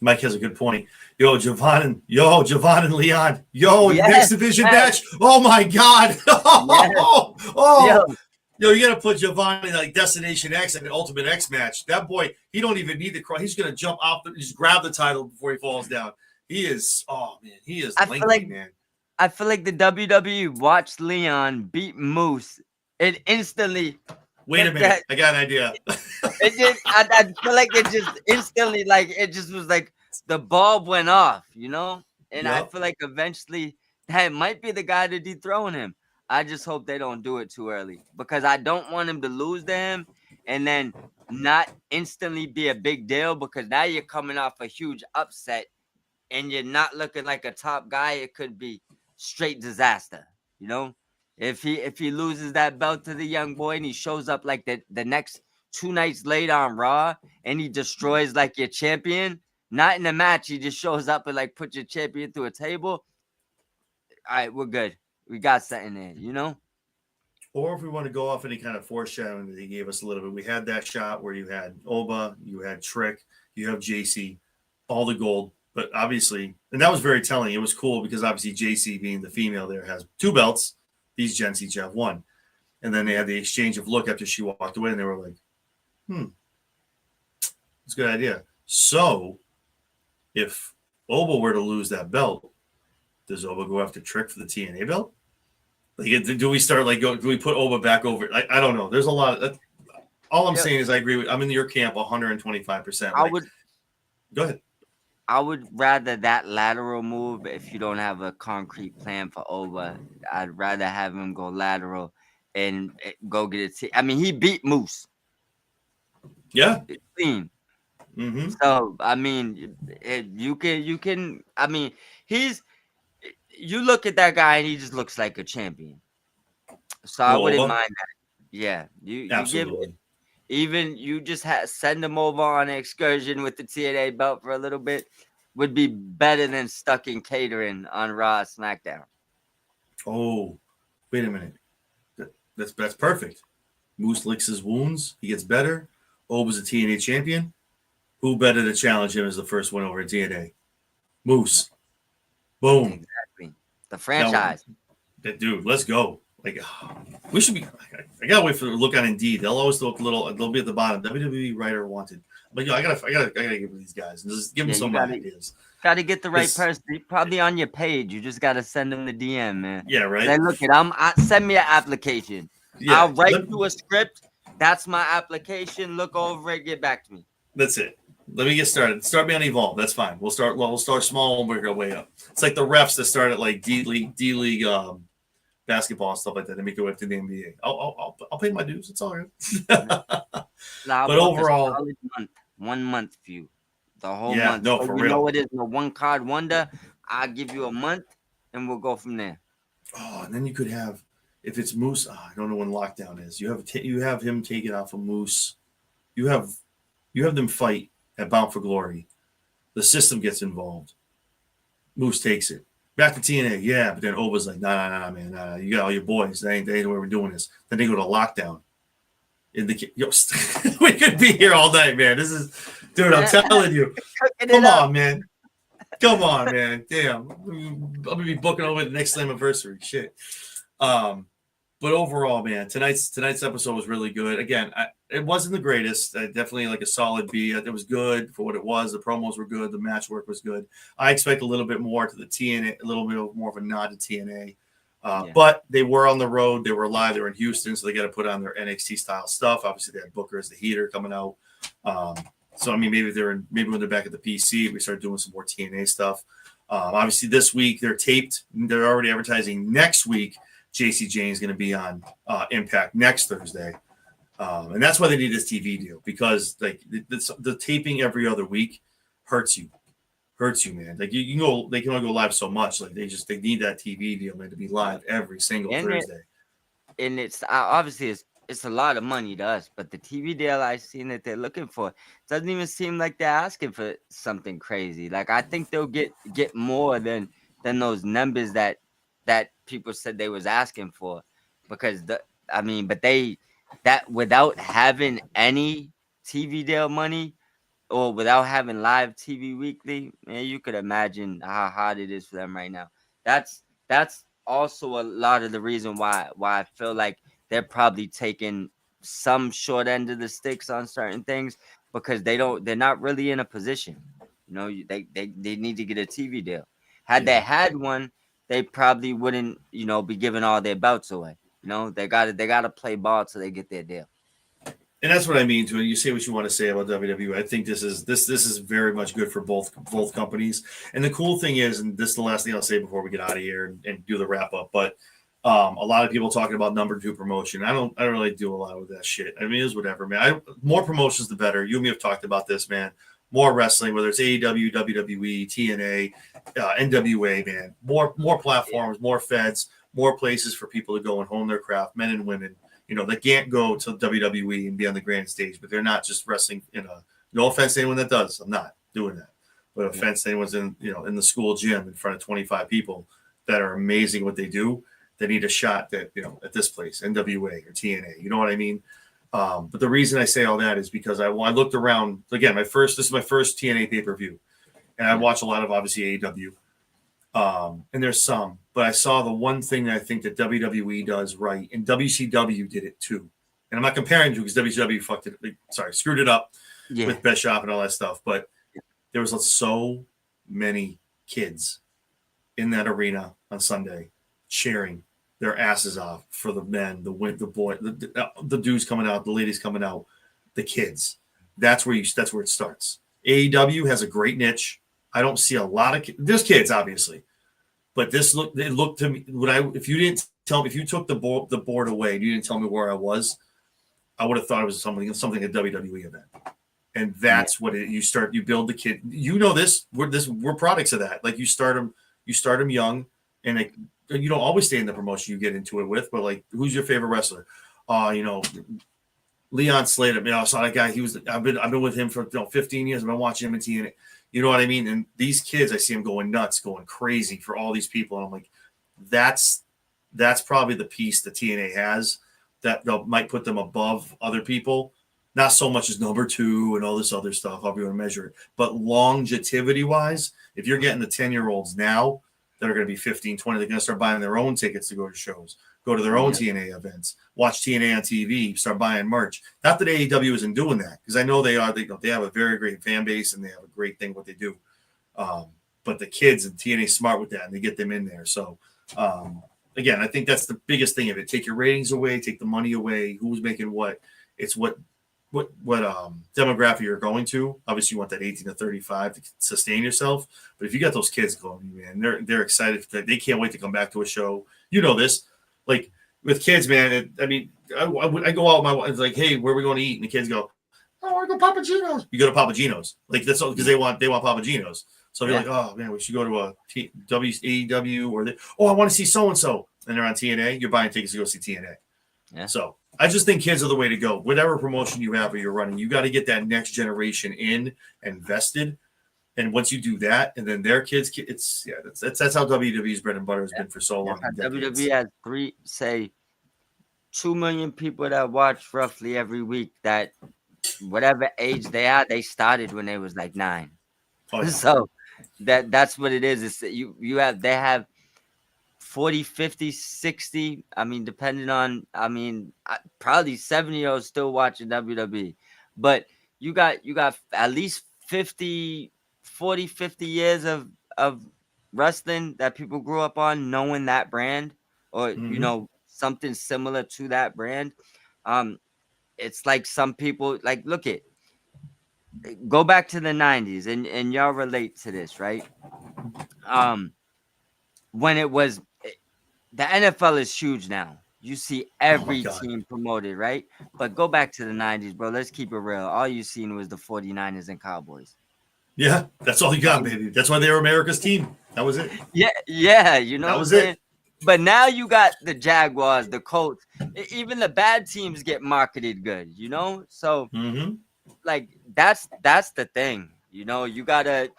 Mike has a good point. Javon and Leon. Next division match. Oh, my God. You got to put Giovanni like Destination X and an Ultimate X match. That boy, he don't even need the cross. He's going to jump off, just grab the title before he falls down. He is, he is lengthy, man. I feel like the WWE watched Leon beat Moose and instantly. Wait a minute. I got an idea. I feel like it just instantly, like, it just was like the bulb went off, And I feel like eventually that might be the guy to dethrone him. I just hope they don't do it too early because I don't want him to lose to him and then not instantly be a big deal because now you're coming off a huge upset and you're not looking like a top guy. It could be straight disaster, If he loses that belt to the young boy and he shows up like the next 2 nights later on Raw and he destroys like your champion, not in the match, he just shows up and like put your champion through a table. All right, we're good. We got something there, Or if we want to go off any kind of foreshadowing that he gave us a little bit, we had that shot where you had Oba, you had Trick, you have JC, all the gold. But obviously, and that was very telling. It was cool because obviously JC being the female there has 2 belts. These gents each have 1. And then they had the exchange of look after she walked away and they were like, it's a good idea. So if Oba were to lose that belt, does Oba go after Trick for the TNA belt? Like, do we start do we put Oba back over? I don't know. There's a lot of all I'm saying is I agree with. I'm in your camp 125%. Go ahead. I would rather that lateral move if you don't have a concrete plan for Oba. I'd rather have him go lateral and go get I mean, he beat Moose. Yeah. Clean. Mm-hmm. So, I mean, you can. I mean, you look at that guy and he just looks like a champion. So I wouldn't mind that. Yeah, you absolutely. You just send him over on an excursion with the TNA belt for a little bit would be better than stuck in catering on Raw SmackDown. Oh, wait a minute. That's perfect. Moose licks his wounds. He gets better. Oba's a TNA champion. Who better to challenge him as the first one over at TNA? Moose. Boom. Exactly. The franchise. Dude, let's go. Like, we should be. I gotta wait for the look on Indeed. They'll always look a little. They'll be at the bottom. WWE writer wanted. But I gotta give these guys and just give them some ideas. Got to get the right person. Probably on your page. You just got to send them the DM, man. Yeah, right. Then look at send me an application. Yeah, I'll write you a script. That's my application. Look over it. Get back to me. That's it. Let me get started. Start me on Evolve. That's fine. We'll start small and work our way up. It's like the refs that start at like D League basketball and stuff like that. They make their way to the NBA. I'll pay my dues. It's all right. But overall, 1 month for you. The whole month. No, for real. You know it is no one card wonder. I'll give you a month and we'll go from there. Oh, and then you could have, if it's Moose, I don't know when lockdown is. You have him take it off of Moose. You have them fight at Bound for Glory. The system gets involved. Moose takes it. Back to TNA, yeah, but then Oba's like, nah, man, nah. You got all your boys. They ain't the way we're doing this. Then they go to lockdown. We could be here all night, man. Dude, I'm telling you. Come on, man. Come on, man. Damn. I'm gonna be booking over the next Slammiversary. Shit. But overall, man, tonight's episode was really good. Again, it wasn't the greatest. Definitely like a solid B. It was good for what it was. The promos were good. The match work was good. I expect a little bit more to the TNA, a little bit more of a nod to TNA. But they were on the road. They were live. They were in Houston, so they got to put on their NXT style stuff. Obviously, they had Booker as the heater coming out. So I mean, maybe when they're back at the PC, we start doing some more TNA stuff. Obviously, this week they're taped. They're already advertising next week. JC Jane is going to be on Impact next Thursday, and that's why they need this TV deal, because like the taping every other week hurts you, man. Like you can go, they can only go live so much. Like they need that TV deal, man, to be live every single Thursday. And it's obviously it's a lot of money to us, but the TV deal I've seen that they're looking for doesn't even seem like they're asking for something crazy. Like I think they'll get more than those numbers that people said they was asking for, because without having any TV deal money or without having live TV weekly, man, you could imagine how hard it is for them right now. That's also a lot of the reason why I feel like they're probably taking some short end of the sticks on certain things, because they're not really in a position. You know, they need to get a TV deal. Had they had one, they probably wouldn't, be giving all their belts away. They gotta play ball till they get their deal. And that's what I mean to it. You say what you want to say about WWE. I think this is very much good for both companies. And the cool thing is, and this is the last thing I'll say before we get out of here and do the wrap up, but a lot of people talking about number 2 promotion. I don't really do a lot with that shit. I mean, it is whatever, man. More promotions, the better. You and me have talked about this, man. More wrestling, whether it's AEW, WWE, TNA, NWA, man. More platforms, more feds, more places for people to go and hone their craft, men and women. They can't go to WWE and be on the grand stage, but they're not just wrestling no offense to anyone that does. I'm not doing that. But offense to anyone's in the school gym in front of 25 people that are amazing what they do. They need a shot that, at this place, NWA or TNA. You know what I mean? But the reason I say all that is because I looked around again. This is my first TNA pay-per-view, and I watch a lot of obviously AEW, and there's some. But I saw the one thing that I think that WWE does right, and WCW did it too. And I'm not comparing to, because WCW screwed it up with Bischoff and all that stuff. But there was so many kids in that arena on Sunday cheering their asses off for the men, the boy, the dudes coming out, the ladies coming out, the kids. That's where it starts. AEW has a great niche. I don't see a lot of there's kids, obviously, but it looked to me if you took the board away and you didn't tell me where I was, I would have thought it was something a WWE event. And that's what you build the kid. We're products of that. Like you start them young, and you don't always stay in the promotion you get into it with, but like, who's your favorite wrestler? Leon Slater. I saw that guy. I've been with him for 15 years. I've been watching him in TNA. You know what I mean? And these kids, I see them going nuts, going crazy for all these people. And I'm like, that's probably the piece that TNA has that might put them above other people. Not so much as number 2 and all this other stuff, however you want to measure it. But longevity-wise, if you're getting the 10-year-olds now that are going to be 15, 20, they're going to start buying their own tickets to go to shows, go to their own TNA events, watch TNA on TV, start buying merch. Not that AEW isn't doing that, because I know they are. They have a very great fan base, and they have a great thing what they do. But the kids and TNA smart with that, and they get them in there. So, again, I think that's the biggest thing of it. Take your ratings away, take the money away, who's making what. It's what demographic you're going to. Obviously, you want that 18 to 35 to sustain yourself. But if you got those kids going, man, they're excited. They can't wait to come back to a show. You know this. Like with kids, man. I go out with my wife. It's like, hey, where are we going to eat? And the kids go, oh, I want to go Papa Gino's. You go to Papa Gino's. Like that's all because they want Papa Gino's. So you're like, oh man, we should go to a AEW or I want to see so and so, and they're on TNA. You're buying tickets to go see TNA. Yeah. So I just think kids are the way to go. Whatever promotion you have or you're running, you got to get that next generation in and vested. And once you do that, and then their kids, that's how WWE's bread and butter has been for so long. WWE has 2 million people that watch roughly every week that whatever age they are, they started when they was like 9. Oh, yeah. So that's what it is. It's they have 40, 50, 60. I mean, depending on, probably 7-year-olds still watching WWE. But you got at least 50, 40, 50 years of wrestling that people grew up on, knowing that brand, or something similar to that brand. It's like some people, like, look at, go back to the 90s, and y'all relate to this, right? When it was, the NFL is huge now. You see Oh my every God. team promoted, right? But go back to the 90s, bro. Let's keep it real. All you seen was the 49ers and Cowboys. Yeah, that's all you got, baby. That's why they were America's team. That was it. Yeah, you know That what I'm was saying? it. But now you got the Jaguars, the Colts. Even the bad teams get marketed good, you know? So like that's the thing. You know, you gotta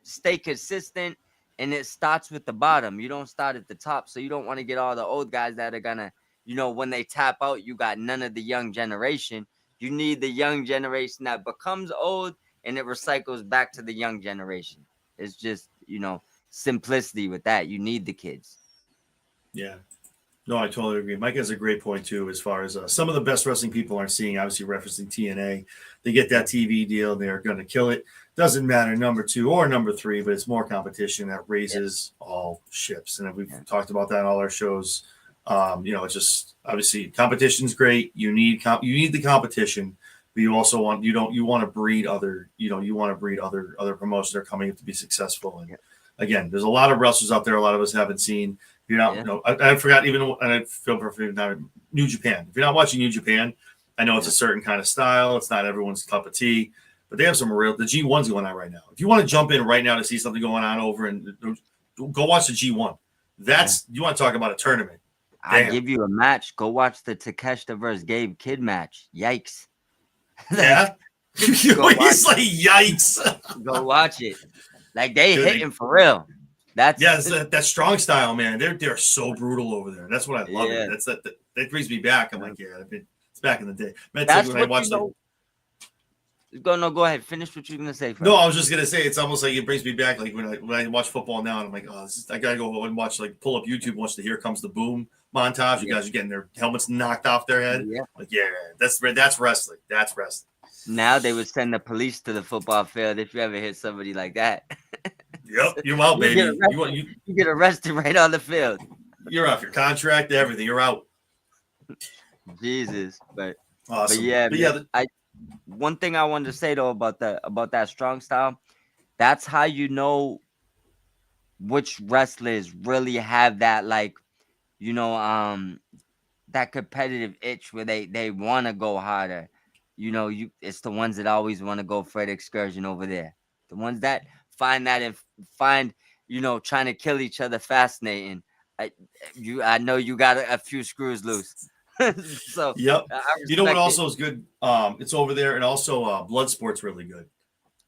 stay consistent, and it starts with the bottom. You don't start at the top. So you don't want to get all the old guys that are gonna, when they tap out, you got none of the young generation. You need the young generation that becomes old and it recycles back to the young generation. It's just, simplicity with that. You need the kids. Yeah. No, I totally agree. Mike has a great point too, as far as some of the best wrestling people aren't seeing, obviously referencing TNA. They get that TV deal, they're going to kill it. Doesn't matter number 2 or number 3, but it's more competition that raises all ships. And we've talked about that in all our shows. It's just obviously competition's great. You need the competition, but you also want to breed other other promotions that are coming up to be successful. And again, there's a lot of wrestlers out there. A lot of us haven't seen. If you're not, I forgot even, and I feel perfect now. New Japan. If you're not watching New Japan, I know it's a certain kind of style. It's not everyone's cup of tea, but they have some real. The G1's going on right now. If you want to jump in right now to see something going on over, and go watch the G1. You want to talk about a tournament. I give you a match. Go watch the Takeshita versus Gabe Kidd match. Yikes. Yeah. He's like, yikes. Go watch it. Like, they hitting for real. That strong style, man. They're so brutal over there. That's what I love. Yeah. That brings me back. I'm like, it's back in the day. Man, that's when what I watched go ahead. Finish what you're gonna say. No, I was just gonna say it's almost like it brings me back. Like when I watch football now, and I'm like, I gotta go and watch, like, pull up YouTube, watch the Here Comes the Boom montage. You guys are getting their helmets knocked off their head. Yeah. Like, that's wrestling. That's wrestling. Now they would send the police to the football field if you ever hit somebody like that. Yep, you're out, baby. You get arrested right on the field. You're off your contract, everything. You're out. Jesus, but awesome. One thing I wanted to say though about that strong style, that's how you know which wrestlers really have that, like, that competitive itch where they want to go harder. It's the ones that always want to go for an excursion over there. The ones that find trying to kill each other fascinating. I know you got a few screws loose. So yep. You know what also is good? It's over there, and also Bloodsport's really good.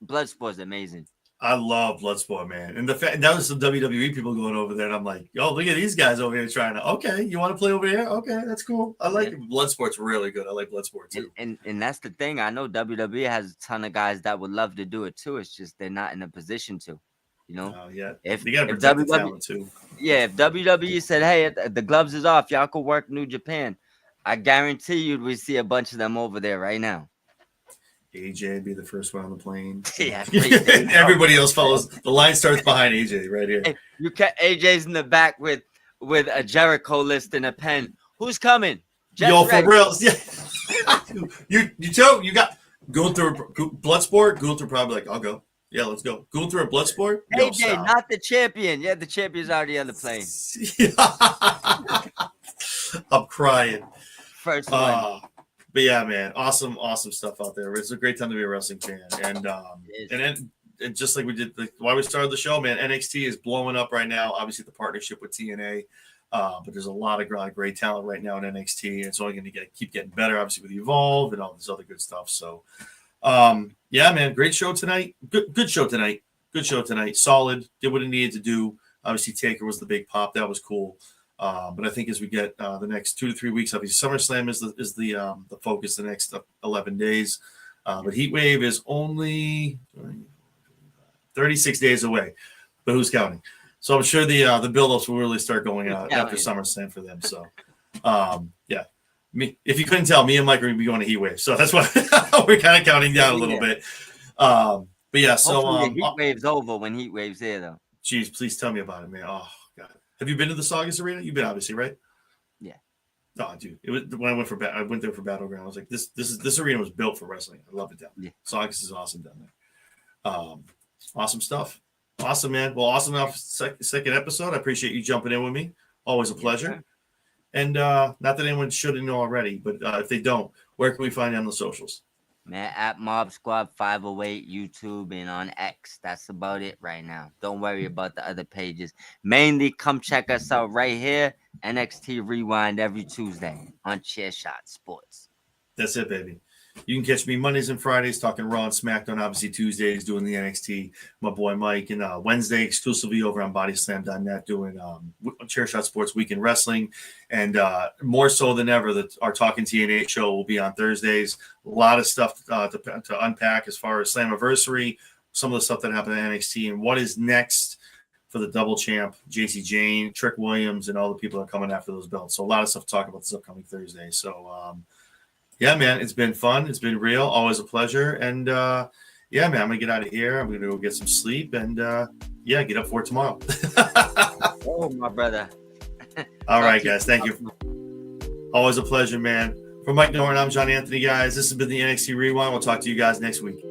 Bloodsport's amazing. I love Bloodsport, man. And that was some WWE people going over there, and I'm like, yo, look at these guys over here trying to. Okay, you want to play over here? Okay, that's cool. I like it. Bloodsport's really good. I like Bloodsport too. And that's the thing. I know WWE has a ton of guys that would love to do it too. It's just they're not in a position to. If they got to protect the talent too. Yeah, if WWE said, "Hey, the gloves is off, y'all could work New Japan," I guarantee you we see a bunch of them over there right now. AJ would be the first one on the plane. Yeah, everybody else follows. The line starts behind AJ right here. Hey, AJ's in the back with a Jericho list and a pen. Who's coming? Yo, for real. Yeah. you got Gunther, Bloodsport. Gunther probably like, I'll go. Yeah, let's go. Gunther and Bloodsport. AJ, not the champion. Yeah, the champion's already on the plane. I'm crying. First one. But yeah, man, awesome stuff out there. It's a great time to be a wrestling fan, and just like we did, why we started the show, man. NXT is blowing up right now. Obviously, the partnership with TNA, but there's a lot of great talent right now in NXT, and it's only going to keep getting better. Obviously, with Evolve and all this other good stuff. So, yeah, man, great show tonight. Good show tonight. Good show tonight. Solid. Did what it needed to do. Obviously, Taker was the big pop. That was cool. But I think as we get the next 2 to 3 weeks, obviously SummerSlam is the focus the next 11 days. But Heat Wave is only 36 days away. But who's counting? So I'm sure the build-ups will really start going out after SummerSlam for them. So, yeah. If you couldn't tell, me and Mike are going to be going to Heat Wave. So that's why we're kind of counting down a little bit. But yeah, so Heat Wave's over when Heat Wave's here, though. Geez, please tell me about it, man. Oh, God. Have you been to the Saugus Arena? You've been, obviously, right? Yeah. Oh, dude. It was when I went there for Battleground. I was like, this arena was built for wrestling. I love it down there. Yeah. Saugus is awesome down there. Awesome stuff. Awesome, man. Well, awesome enough second episode. I appreciate you jumping in with me. Always a pleasure. And not that anyone should know already, but if they don't, where can we find you on the socials? Man, at Mob Squad 508, YouTube, and on X. That's about it right now. Don't worry about the other pages. Mainly, come check us out right here. NXT Rewind every Tuesday on Chairshot Sports. That's it, baby. You can catch me Mondays and Fridays talking Raw and SmackDown. Obviously, Tuesdays doing the NXT. My boy Mike. And Wednesday exclusively over on BodySlam.net doing Chairshot Sports Weekend Wrestling. And more so than ever, our Talking TNA show will be on Thursdays. A lot of stuff to unpack as far as Slammiversary, some of the stuff that happened at NXT, and what is next for the double champ, JC Jane, Trick Williams, and all the people that are coming after those belts. So a lot of stuff to talk about this upcoming Thursday. So, yeah, man, it's been fun. It's been real. Always a pleasure. And, yeah, man, I'm going to get out of here. I'm going to go get some sleep and, yeah, get up for it tomorrow. Oh, my brother. All right, guys. Thank you. Always a pleasure, man. For Mike Norton, I'm John Anthony, guys. This has been the NXT Rewind. We'll talk to you guys next week.